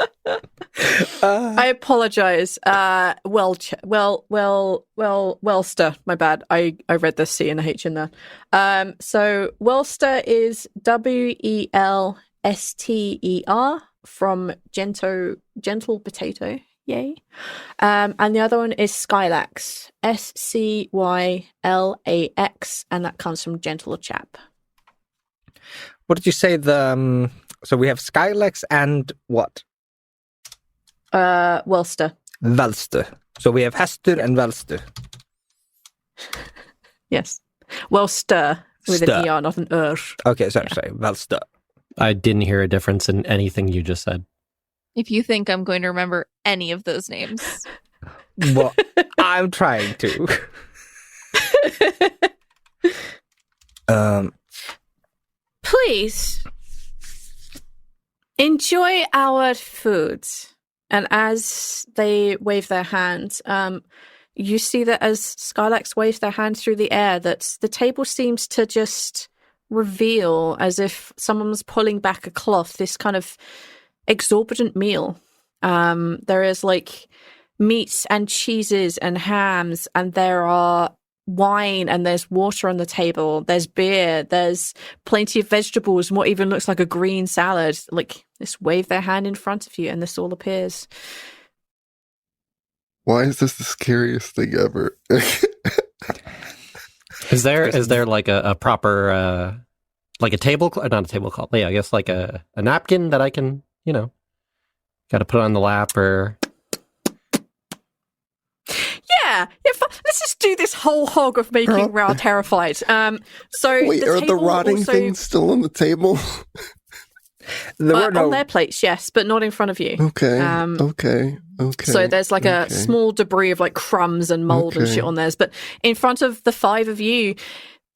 I apologize. Wellster. My bad. I read the C and the H in there. So Wellster is Welster from gentle potato. Yay. And the other one is Skylax. Scylax, and that comes from gentle chap. What did you say? So we have Skylax and what? Wellster. Velster. So we have Hestur and Velster. Yes. Wellster with Stir. an ER, not an Okay, sorry. Velster. I didn't hear a difference in anything you just said. If you think I'm going to remember any of those names. Well, I'm trying to. Please enjoy our food. And as they wave their hands, you see that as Skylax waves their hand through the air, that the table seems to just reveal, as if someone was pulling back a cloth, this kind of exorbitant meal. There is like meats and cheeses and hams, and there are wine and there's water on the table. There's beer. There's plenty of vegetables and what even looks like a green salad. Like, just wave their hand in front of you and this all appears. Why is this the scariest thing ever? Is there like a proper like a not a tablecloth? Yeah, I guess like a napkin that I can, got to put on the lap or. Yeah. Let's just do this whole hog of making Rhal terrified. So wait, are the rotting things still on the table? On their plates, yes, but not in front of you. Okay. So there's like a small debris of like crumbs and mold and shit on theirs. But in front of the five of you,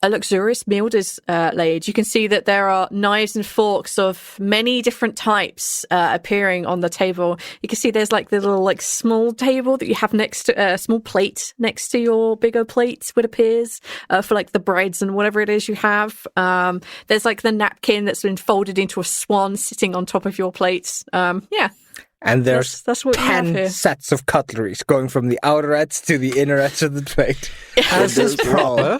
a luxurious meal is laid. You can see that there are knives and forks of many different types appearing on the table. You can see there's like the little like small table that you have next to small plate next to your bigger plate, what appears for like the breads and whatever it is you have. There's like the napkin that's been folded into a swan sitting on top of your plates. Yeah. And there's that's what 10 sets of cutleries going from the outer edge to the inner edge of the plate. As is proper.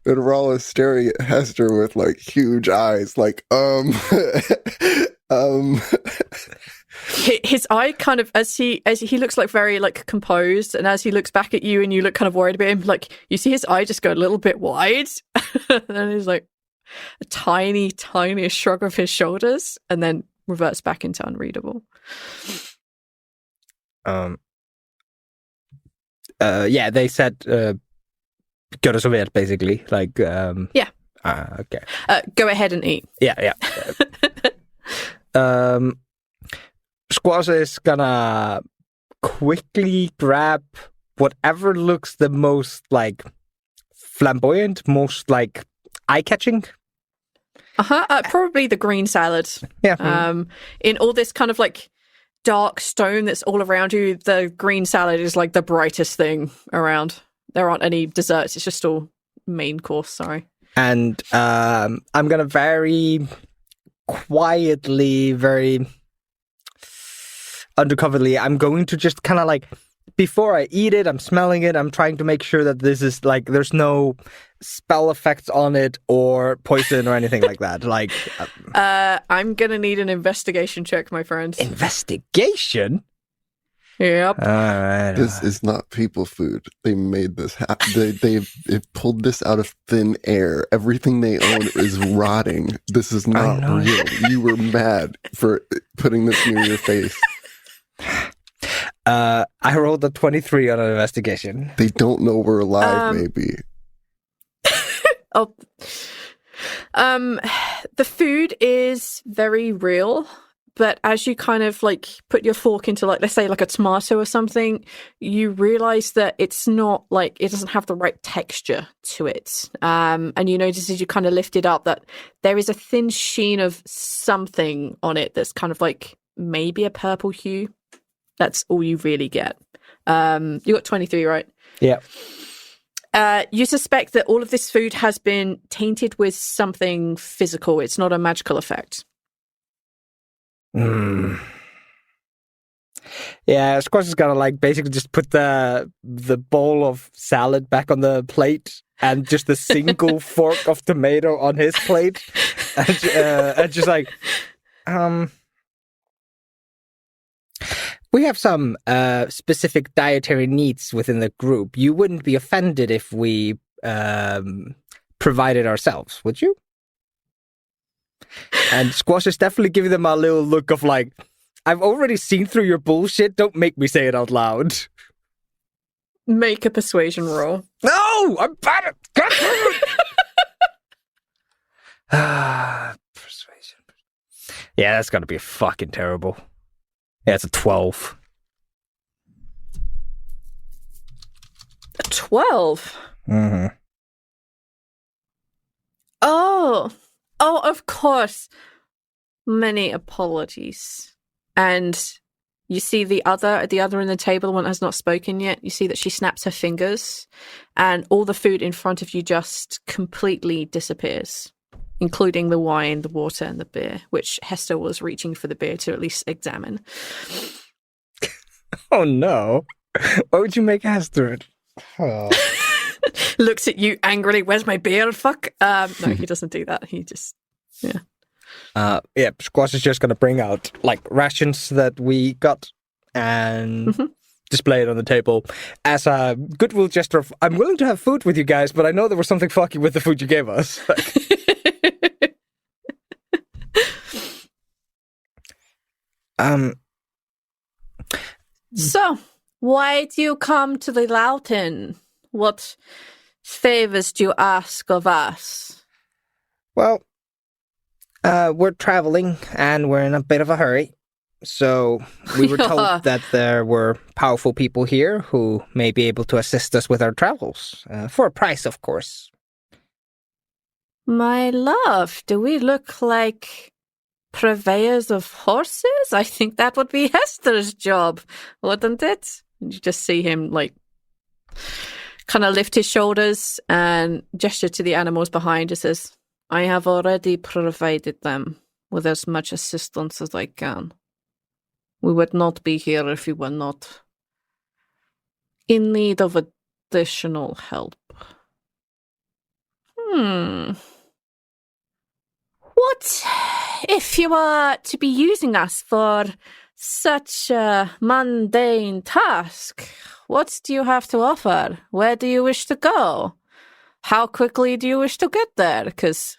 And Rhal is staring at Hestur with like huge eyes, like, His eye kind of, as he looks like very like composed, and as he looks back at you and you look kind of worried about him, like you see his eye just go a little bit wide. And then he's like a tiny shrug of his shoulders and then reverts back into unreadable. Yeah, they said go to Soviet, basically. Like, yeah. Okay. Go ahead and eat. Yeah. Squash is gonna quickly grab whatever looks the most, like, flamboyant, most, like, eye-catching. Probably the green salad. Yeah. In all this kind of, like, dark stone that's all around you, the green salad is, like, the brightest thing around. There aren't any desserts. It's just all main course, sorry. And I'm going to very quietly, very undercoverly, I'm going to just kind of like, before I eat it, I'm smelling it. I'm trying to make sure that this is like, there's no spell effects on it or poison or anything like that. Like, I'm going to need an investigation check, my friend. Investigation? Yep. All right. This is not people food. They made this. They pulled this out of thin air. Everything they own is rotting. This is not real. You were mad for putting this near your face. I rolled a 23 on an investigation. They don't know we're alive, maybe. The food is very real. But as you kind of like put your fork into like, let's say like a tomato or something, you realize that it's not like, it doesn't have the right texture to it. And you notice as you kind of lift it up that there is a thin sheen of something on it that's kind of like maybe a purple hue. That's all you really get. You got 23, right? Yeah. You suspect that all of this food has been tainted with something physical. It's not a magical effect. Yeah, Squash is gonna like basically just put the bowl of salad back on the plate and just a single fork of tomato on his plate, and just like, we have some specific dietary needs within the group. You wouldn't be offended if we provided ourselves, would you? And Squash is definitely giving them a little look of like, I've already seen through your bullshit. Don't make me say it out loud. Make a persuasion roll. No! I'm bad at persuasion. Yeah, that's gonna be fucking terrible. Yeah, it's a 12. A 12? Mm-hmm. Oh, of course. Many apologies. And you see the other in the table, the one that has not spoken yet, you see that she snaps her fingers and all the food in front of you just completely disappears, including the wine, the water, and the beer, which Hester was reaching for the beer to at least examine. Oh no. Why would you make Hester? Oh. Looks at you angrily, where's my beer, fuck? No, he doesn't do that. He just, yeah. Squash is just going to bring out like rations that we got and display it on the table as a goodwill gesture of, I'm willing to have food with you guys, but I know there was something fucky with the food you gave us. So, why do you come to the Látinn? What favors do you ask of us? Well, we're traveling and we're in a bit of a hurry. So we were told that there were powerful people here who may be able to assist us with our travels, for a price, of course. My love, do we look like purveyors of horses? I think that would be Hester's job, wouldn't it? And you just see him, like, kind of lift his shoulders and gesture to the animals behind. He says, I have already provided them with as much assistance as I can. We would not be here if we were not in need of additional help. What if you were to be using us for such a mundane task? What do you have to offer? Where do you wish to go? How quickly do you wish to get there? Because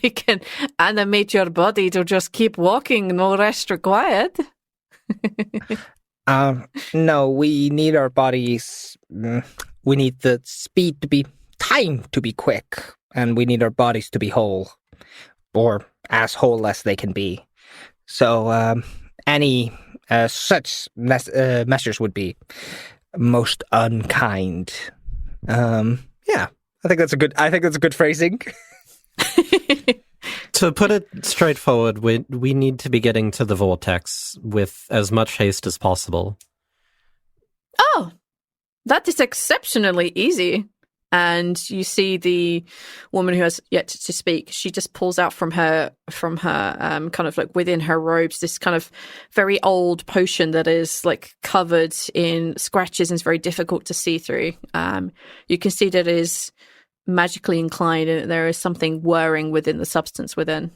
we can animate your body to just keep walking, no rest required. No, we need our bodies. We need the speed to be time to be quick, and we need our bodies to be whole, or as whole as they can be. So, any such measures would be most unkind. Yeah, I think that's a good phrasing. To put it straightforward, we need to be getting to the Vortex with as much haste as possible. Oh, that is exceptionally easy. And you see the woman who has yet to speak. She just pulls out from her kind of like within her robes this kind of very old potion that is like covered in scratches and is very difficult to see through. You can see that it is magically inclined and there is something whirring within the substance within.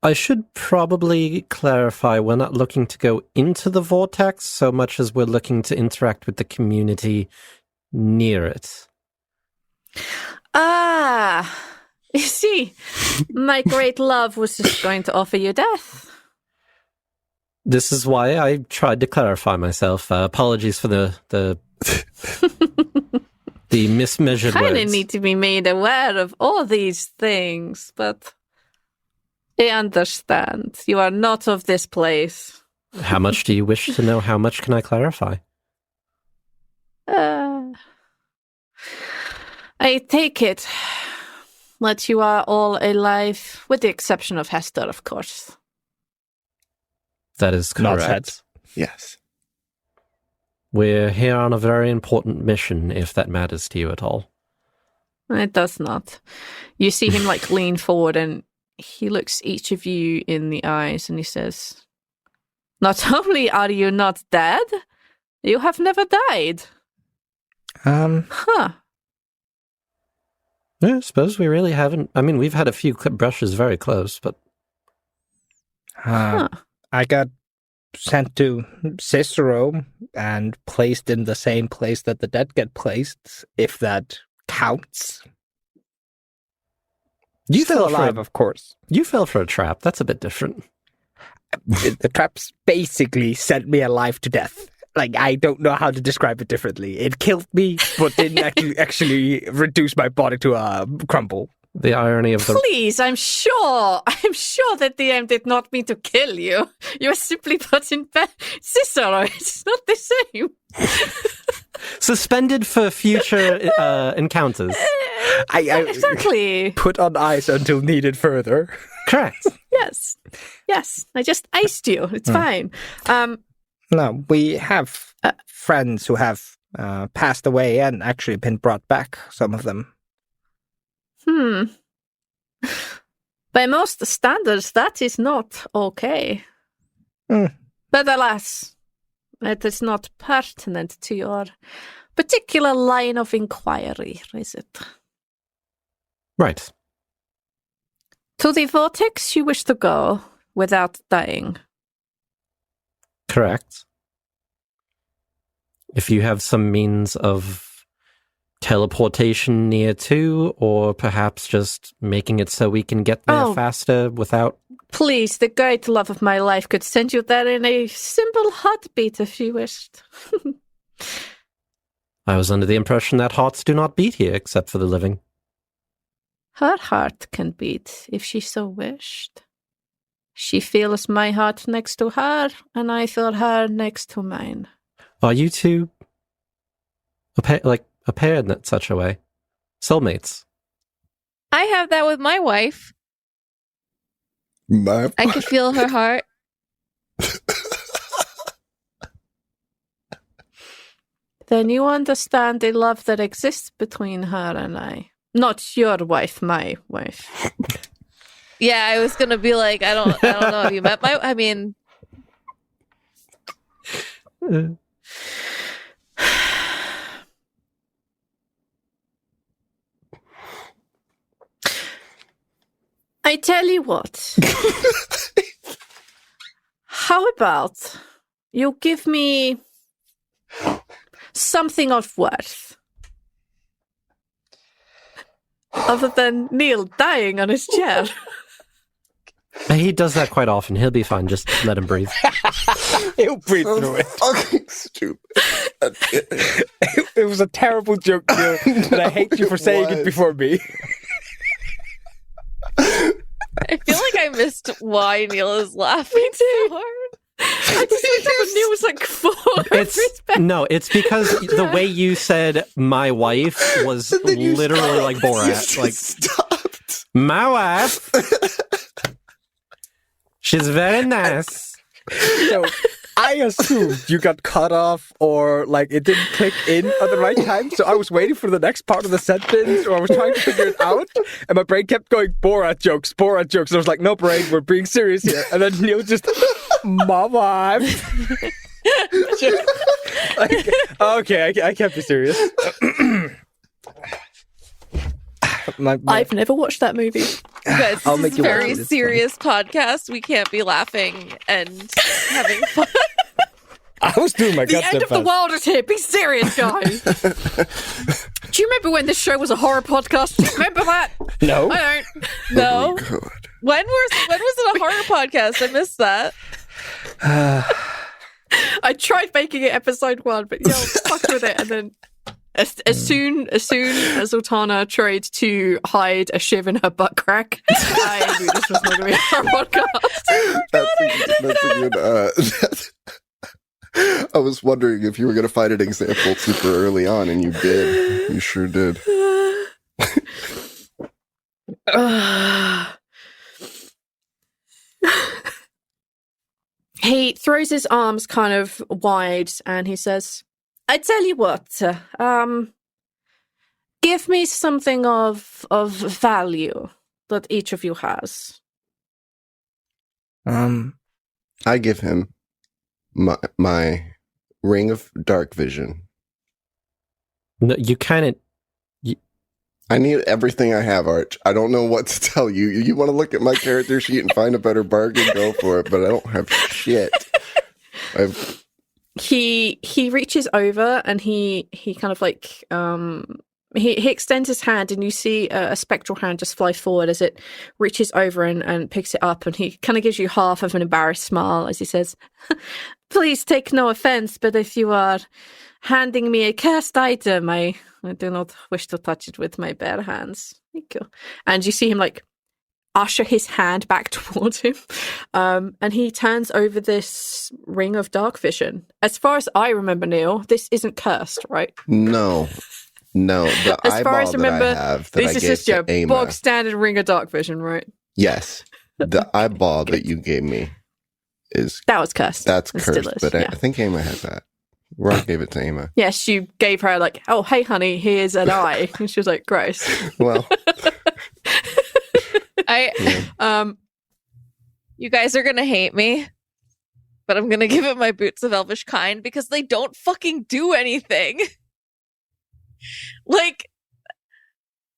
I should probably clarify, we're not looking to go into the Vortex so much as we're looking to interact with the community near it. You see, my great love was just going to offer you death. This is why I tried to clarify myself. Apologies for the the mismeasured words. I kind of need to be made aware of all these things, but I understand. You are not of this place. How much do you wish to know? How much can I clarify? I take it that you are all alive, with the exception of Hester, of course. That is correct. Yes. We're here on a very important mission, if that matters to you at all. It does not. You see him like lean forward and he looks each of you in the eyes and he says, Not only are you not dead, you have never died. Huh. Yeah, I suppose we really haven't. I mean, we've had a few brushes very close, but... I got sent to Cicero and placed in the same place that the dead get placed, if that counts. You Still alive, of course. You fell for a trap. That's a bit different. The traps basically sent me alive to death. Like, I don't know how to describe it differently. It killed me, but didn't actually reduce my body to a crumble. The irony of the... Please, I'm sure that the DM did not mean to kill you. You were simply put in bed. Cicero, it's not the same. Suspended for future encounters. I Exactly. put on ice until needed further. Correct. Yes. I just iced you. It's fine. No, we have friends who have passed away and actually been brought back, some of them. By most standards, that is not okay. But alas, it is not pertinent to your particular line of inquiry, is it? Right. To the Vortex you wish to go without dying. Correct. If you have some means of teleportation near to, or perhaps just making it so we can get there faster without... Please, the great love of my life could send you there in a simple heartbeat if you wished. I was under the impression that hearts do not beat here except for the living. Her heart can beat if she so wished. She feels my heart next to her, and I feel her next to mine. Are you two a pair in such a way? Soulmates? I have that with my wife. I can feel her heart. Then you understand the love that exists between her and I. Not your wife, my wife. Yeah, I was gonna be like, I don't know if you met my. I mean, I tell you what. How about you give me something of worth? Other than Neil dying on his chair. He does that quite often. He'll be fine. Just let him breathe. He'll breathe through it. Fucking stupid. It was a terrible joke, Neil, and I hate you for saying it before me. I feel like I missed why Neil is laughing so hard. I just looked up and Neil was like, it's because the way you said my wife was literally like Borat. Like, stopped. My wife. She's very nice. So, I assumed you got cut off or like it didn't click in at the right time. So I was waiting for the next part of the sentence or I was trying to figure it out. And my brain kept going, Borat jokes. And I was like, no, brain, we're being serious here. And then Neil just, my wife. Like, okay, I can't be serious. I've never watched that movie. Guys, I'll this make is you a watch very it. It's serious podcast. We can't be laughing and having fun. I was doing my The goddamn end of the best. world is here. Be serious, guys. Do you remember when this show was a horror podcast? Do you remember that? No. I don't. No. God. When was it a horror podcast? I missed that. I tried making it episode 1, but yeah, fucked with it. And then as soon as Zaltanna tried to hide a shiv in her butt crack, I knew this was not going to be a horror podcast. That's a good. I was wondering if you were going to find an example super early on, and you did. You sure did. He throws his arms kind of wide and he says, I tell you what, give me something of value that each of you has. I give him My ring of dark vision. No, you kind of... I need everything I have, Arch. I don't know what to tell you. You want to look at my character sheet and find a better bargain, go for it, but I don't have shit. He reaches over and he kind of like he extends his hand, and you see a spectral hand just fly forward as it reaches over and picks it up, and he kind of gives you half of an embarrassed smile as he says, "Please take no offense, but if you are handing me a cursed item, I do not wish to touch it with my bare hands. Thank you." And you see him like usher his hand back towards him, and he turns over this ring of dark vision. As far as I remember, Neil, this isn't cursed, right? No. The as far eyeball as I remember, that I have that this I is gave just your to Ama. bog standard ring of dark vision, right? Yes, the eyeball that you gave me is that was cursed. That's It cursed, still is, but yeah. I think Ama has that. Rhal gave it to Ama. Yes, you gave her like, "Oh, hey, honey, here's an eye," and she was like, "Gross." Well, You guys are gonna hate me, but I'm gonna give it my boots of elvish kind because they don't fucking do anything. Like,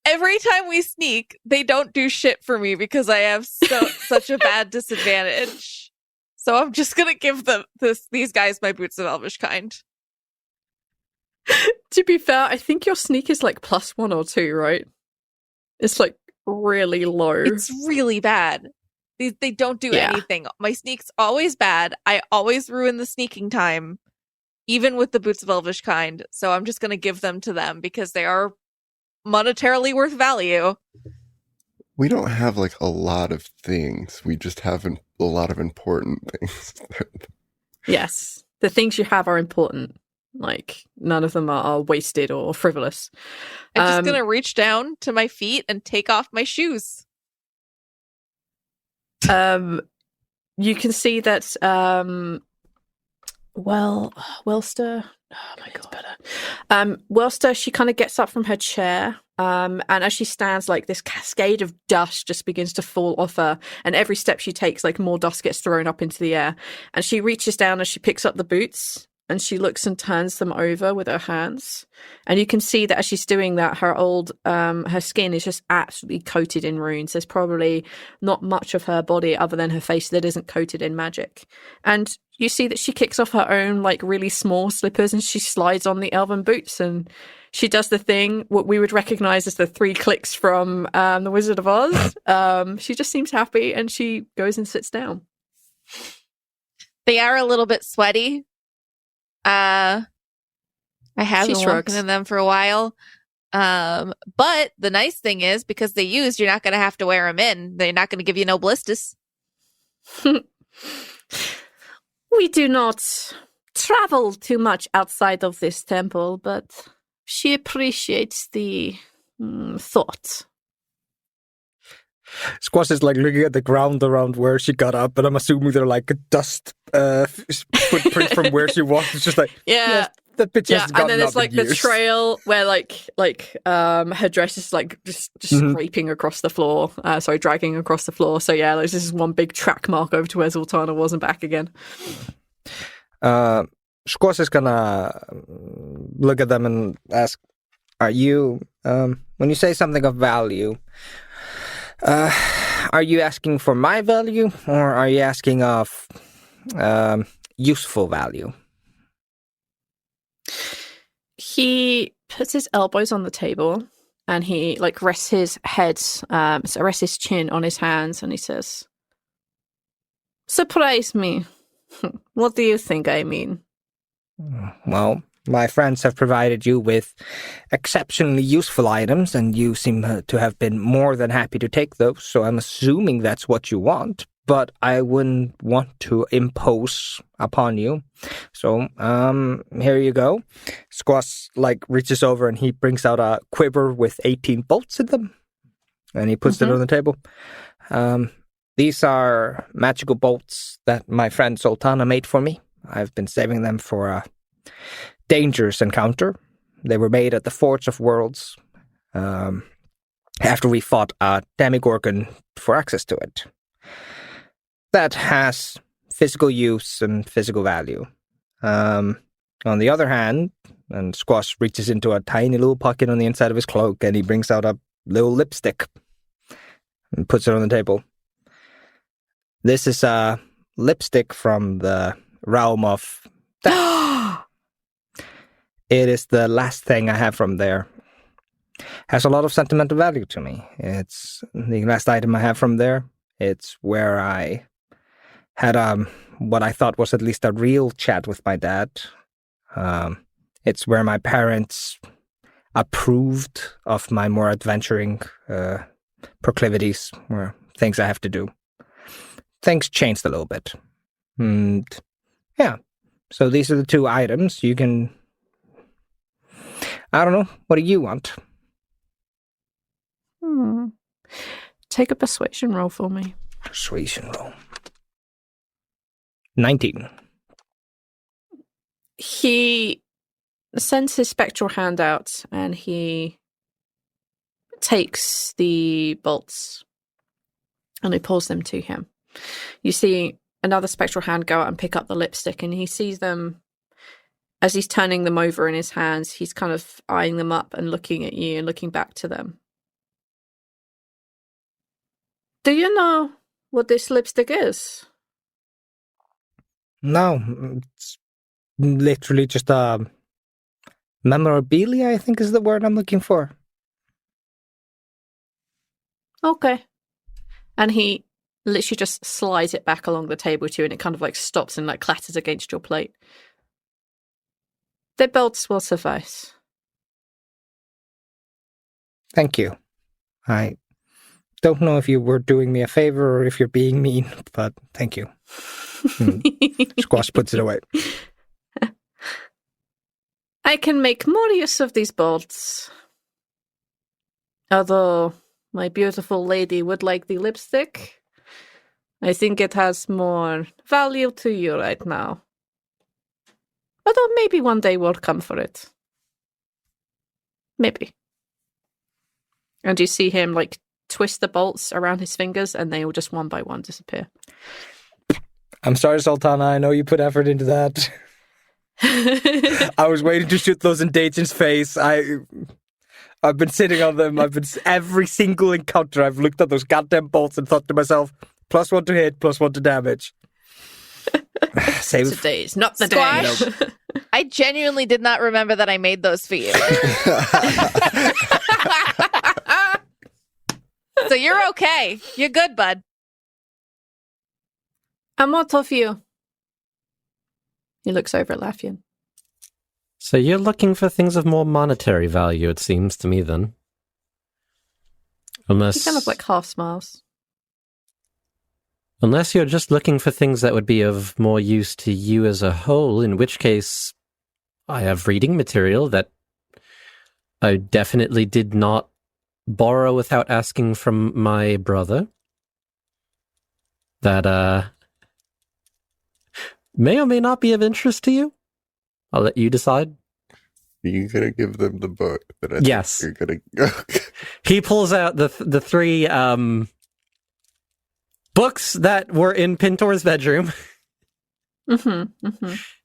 every time we sneak, they don't do shit for me because I have such a bad disadvantage. So I'm just gonna give these guys my boots of elvish kind. To be fair, I think your sneak is like +1 or 2, right? It's like really low. It's really bad. They don't do anything. My sneak's always bad. I always ruin the sneaking time, even with the boots of elvish kind. So I'm just gonna give them to them because they are monetarily worth value. we don't have like a lot of things. We just have a lot of important things. Yes, the things you have are important. Like, none of them are wasted or frivolous. I'm just gonna reach down to my feet and take off my shoes. You can see that Welster, oh my god, better. Welster, she kind of gets up from her chair, and as she stands, like this cascade of dust just begins to fall off her, and every step she takes, like more dust gets thrown up into the air, and she reaches down as she picks up the boots, and she looks and turns them over with her hands, and you can see that as she's doing that, her skin is just absolutely coated in runes. There's probably not much of her body other than her face that isn't coated in magic, and you see that she kicks off her own like really small slippers and she slides on the elven boots, and she does the thing what we would recognize as the 3 clicks from the Wizard of Oz. She just seems happy and she goes and sits down. They are a little bit sweaty. I haven't walked in them for a while. But the nice thing is, because they used, you're not going to have to wear them in. They're not going to give you no blisters. We do not travel too much outside of this temple, but she appreciates the thought. Squash is like looking at the ground around where she got up, and I'm assuming they're like a dust footprint from where she was. It's just like, yeah, that bitch has and then there's like used. the trail where her dress is like just scraping across the floor. Dragging across the floor. So yeah, this is one big track mark over to where Zaltanna wasn't back again. Squash is gonna look at them and ask, "Are you when you say something of value? Are you asking for my value, or are you asking of useful value?" He puts his elbows on the table and he like rests his head, rests his chin on his hands, and he says, "Surprise me. What do you think I mean?" Well, my friends have provided you with exceptionally useful items, and you seem to have been more than happy to take those, so I'm assuming that's what you want, but I wouldn't want to impose upon you. So, here you go. Squash, reaches over and he brings out a quiver with 18 bolts in them, and he puts it on the table. These are magical bolts that my friend Zaltanna made for me. I've been saving them for a dangerous encounter. They were made at the Forge of Worlds after we fought a demigorgon for access to it. That has physical use and physical value. On the other hand, and Squash reaches into a tiny little pocket on the inside of his cloak, and he brings out a little lipstick and puts it on the table. This is a lipstick from the realm of death. It is the last thing I have from there. Has a lot of sentimental value to me. It's the last item I have from there. It's where I had what I thought was at least a real chat with my dad. It's where my parents approved of my more adventuring proclivities, or things I have to do. Things changed a little bit. And yeah, so these are the two items. You can... I don't know. What do you want? Take a persuasion roll for me. Persuasion roll. 19. He sends his spectral hand out and he takes the bolts and he pulls them to him. You see another spectral hand go out and pick up the lipstick, and he sees them as he's turning them over in his hands. He's kind of eyeing them up and looking at you and looking back to them. Do you know what this lipstick is? No, it's literally just a memorabilia, I think is the word I'm looking for. Okay. And he literally just slides it back along the table to you, and it kind of like stops and like clatters against your plate. The bolts will suffice. Thank you. I don't know if you were doing me a favor or if you're being mean, but thank you. Squash puts it away. I can make more use of these bolts. Although my beautiful lady would like the lipstick, I think it has more value to you right now. Although maybe one day we'll come for it. Maybe. And you see him like twist the bolts around his fingers, and they will just one by one disappear. I'm sorry, Zaltanna. I know you put effort into that. I was waiting to shoot those in Dajan's face. I've been sitting on them. Every single encounter, I've looked at those goddamn bolts and thought to myself, +1 to hit, +1 to damage. Today's not the day. I genuinely did not remember that I made those for you. So you're okay. You're good, bud. And what of you? He looks over at Lafian. So you're looking for things of more monetary value, it seems to me, then. Unless... He kind of like half smiles. Unless you're just looking for things that would be of more use to you as a whole, in which case I have reading material that I definitely did not borrow without asking from my brother. That may or may not be of interest to you. I'll let you decide. Are you gonna give them the book? Yes. You're gonna. He pulls out the three books that were in Pintor's bedroom.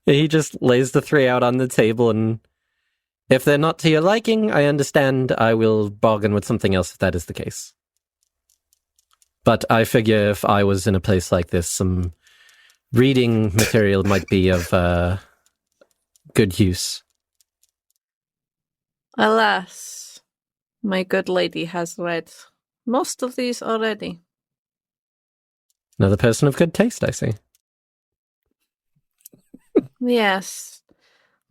He just lays the three out on the table, and if they're not to your liking, I understand. I will bargain with something else if that is the case. But I figure if I was in a place like this, some reading material might be of good use. Alas, my good lady has read most of these already. Another person of good taste, I see. Yes.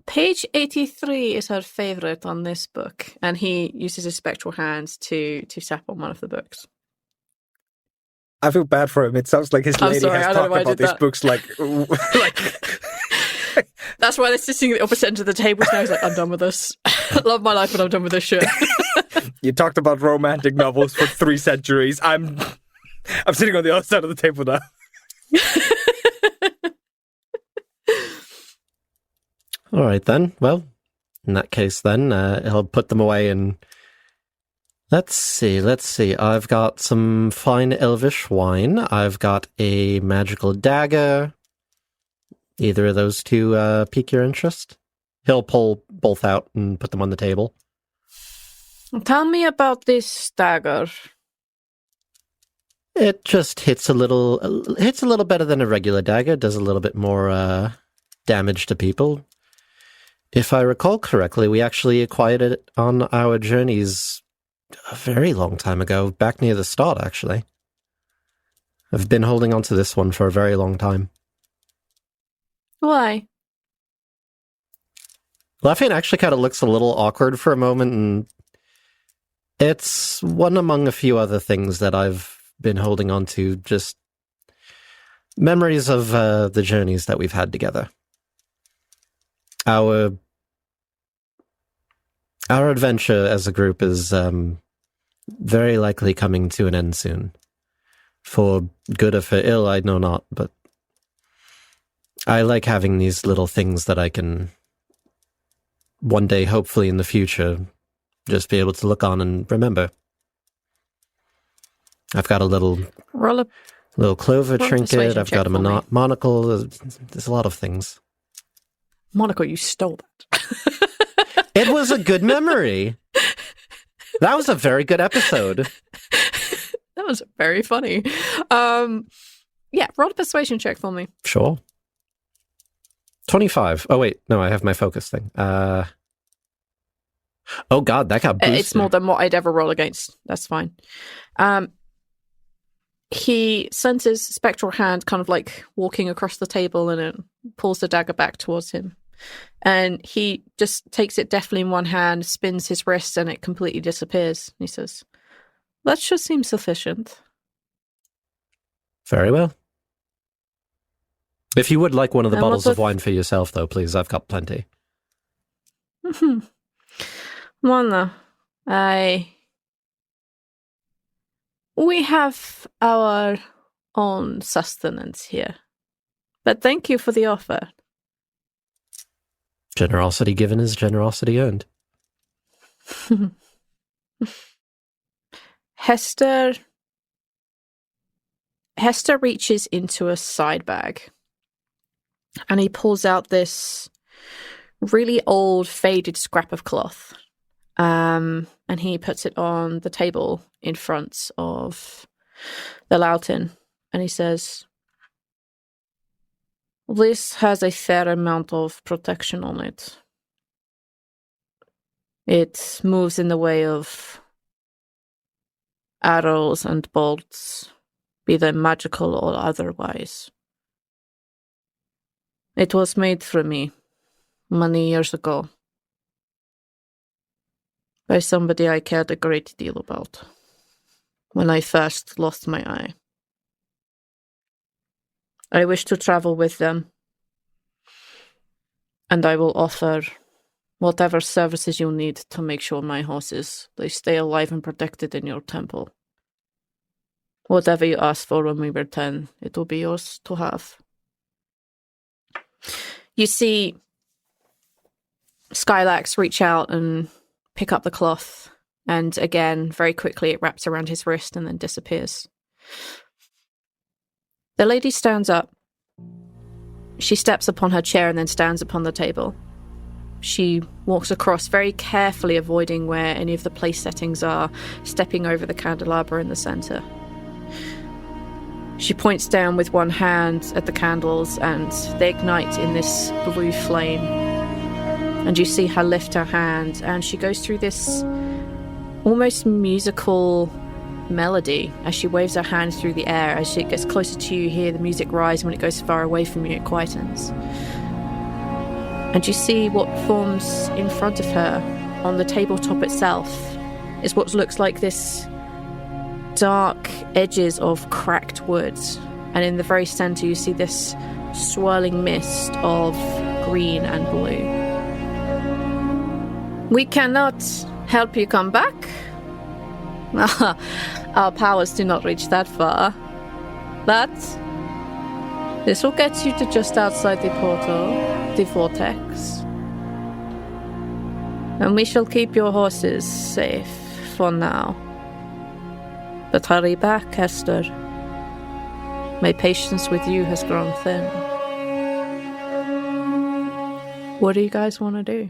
Page 83 is her favorite on this book, and he uses his spectral hands to tap on one of the books. I feel bad for him. It sounds like his lady has talked about these books like... That's why they're sitting at the opposite end of the table now. He's like, I'm done with this. I love my life, but I'm done with this shit. You talked about romantic novels for 3 centuries. I'm sitting on the other side of the table now. All right, then. Well, in that case, then, I'll put them away and... Let's see. I've got some fine elvish wine. I've got a magical dagger. Either of those two pique your interest? He'll pull both out and put them on the table. Tell me about this dagger. It just hits a little better than a regular dagger. Does a little bit more damage to people. If I recall correctly, we actually acquired it on our journeys a very long time ago, back near the start, actually. I've been holding on to this one for a very long time. Why? Lafian actually kind of looks a little awkward for a moment, and it's one among a few other things that I've been holding on to, just memories of the journeys that we've had together. Our adventure as a group is very likely coming to an end soon. For good or for ill, I know not, but I like having these little things that I can one day, hopefully in the future, just be able to look on and remember. I've got a little clover trinket. I've got a monocle. There's a lot of things. Monocle, you stole that. It was a good memory. That was a very good episode. That was very funny. Yeah, roll a persuasion check for me. Sure. 25. Oh, wait. No, I have my focus thing. Oh, God, that got boosted. It's more than what I'd ever roll against. That's fine. He sends his spectral hand kind of like walking across the table and it pulls the dagger back towards him. And he just takes it deftly in one hand, spins his wrist, and it completely disappears. He says, that should seem sufficient. Very well. If you would like one of the bottles of wine for yourself, though, please, I've got plenty. Mona, we have our own sustenance here. But thank you for the offer. Generosity given is generosity earned. Hestur reaches into a side bag and he pulls out this really old, faded scrap of cloth. And he puts it on the table in front of the Látinn. And he says, this has a fair amount of protection on it. It moves in the way of arrows and bolts, be they magical or otherwise. It was made for me many years ago by somebody I cared a great deal about when I first lost my eye. I wish to travel with them, and I will offer whatever services you need to make sure my horses, they stay alive and protected in your temple. Whatever you ask for when we return, it will be yours to have. You see Skylax reach out and pick up the cloth, and again, very quickly it wraps around his wrist and then disappears. The lady stands up. She steps upon her chair and then stands upon the table. She walks across very carefully, avoiding where any of the place settings are, stepping over the candelabra in the center. She points down with one hand at the candles and they ignite in this blue flame. And you see her lift her hand and she goes through this almost musical melody as she waves her hand through the air. As she gets closer to you, hear the music rise. When it goes far away from you, it quietens. And you see what forms in front of her on the tabletop itself is what looks like this dark edges of cracked wood. And in the very center, you see this swirling mist of green and blue. We cannot help you come back. Our powers do not reach that far. But this will get you to just outside the portal, the Vortex. And we shall keep your horses safe for now. But hurry back, Hestur. My patience with you has grown thin. What do you guys want to do?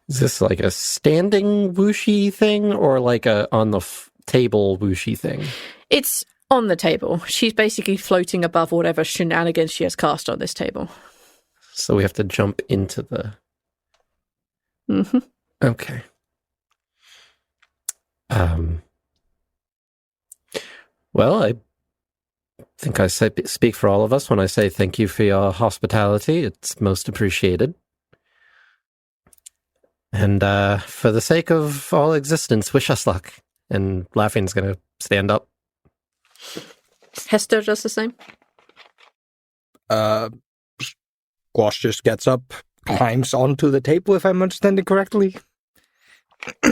Is this like a standing whooshy thing or like a on the table whooshy thing? It's on the table. She's basically floating above whatever shenanigans she has cast on this table. So we have to jump into the... Mm-hmm. Okay. Well, I think I speak for all of us when I say thank you for your hospitality. It's most appreciated. And for the sake of all existence, wish us luck. And Lafian's going to stand up. Hester does the same. Squash just gets up, climbs onto the table, if I'm understanding correctly.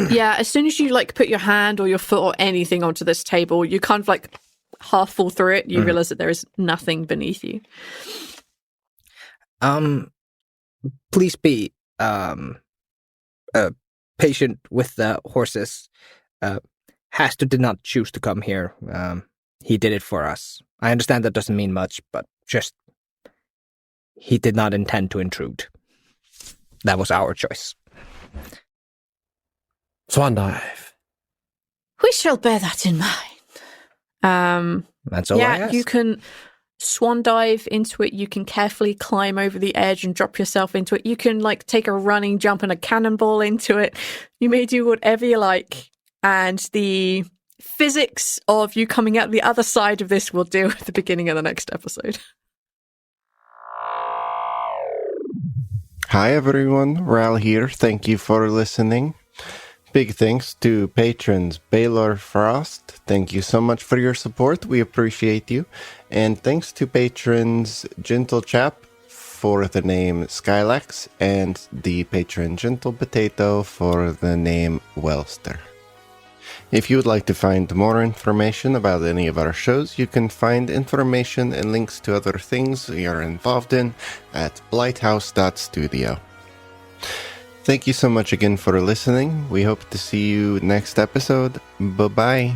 Yeah, as soon as you like put your hand or your foot or anything onto this table, you kind of like half fall through it. You realize that there is nothing beneath you. Please be patient with the horses. Hestur did not choose to come here. He did it for us. I understand that doesn't mean much, but just he did not intend to intrude. That was our choice. Swan dive. We shall bear that in mind. That's all I ask. You can swan dive into it. You can carefully climb over the edge and drop yourself into it. You can like take a running jump and a cannonball into it. You may do whatever you like. And the physics of you coming out the other side of this will do at the beginning of the next episode. Hi everyone, Rhal here. Thank you for listening. Big thanks to patrons Baylor Frost. Thank you so much for your support. We appreciate you. And thanks to patrons Gentle Chap for the name Skylax and the patron Gentle Potato for the name Wellster. If you would like to find more information about any of our shows, you can find information and links to other things we are involved in at Blighthouse.studio. Thank you so much again for listening. We hope to see you next episode. Bye-bye.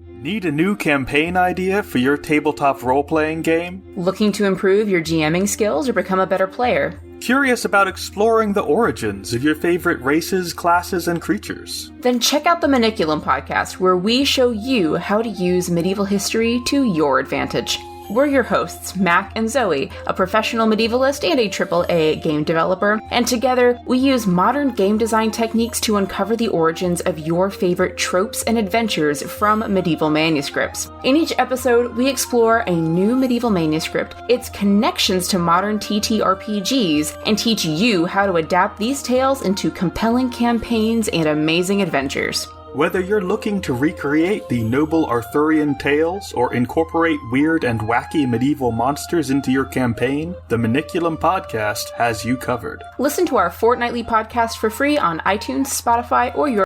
Need a new campaign idea for your tabletop role-playing game? Looking to improve your GMing skills or become a better player? Curious about exploring the origins of your favorite races, classes, and creatures? Then check out the Maniculum podcast, where we show you how to use medieval history to your advantage. We're your hosts, Mac and Zoe, a professional medievalist and a AAA game developer, and together we use modern game design techniques to uncover the origins of your favorite tropes and adventures from medieval manuscripts. In each episode, we explore a new medieval manuscript, its connections to modern TTRPGs, and teach you how to adapt these tales into compelling campaigns and amazing adventures. Whether you're looking to recreate the noble Arthurian tales or incorporate weird and wacky medieval monsters into your campaign, the Maniculum podcast has you covered. Listen to our fortnightly podcast for free on iTunes, Spotify, or your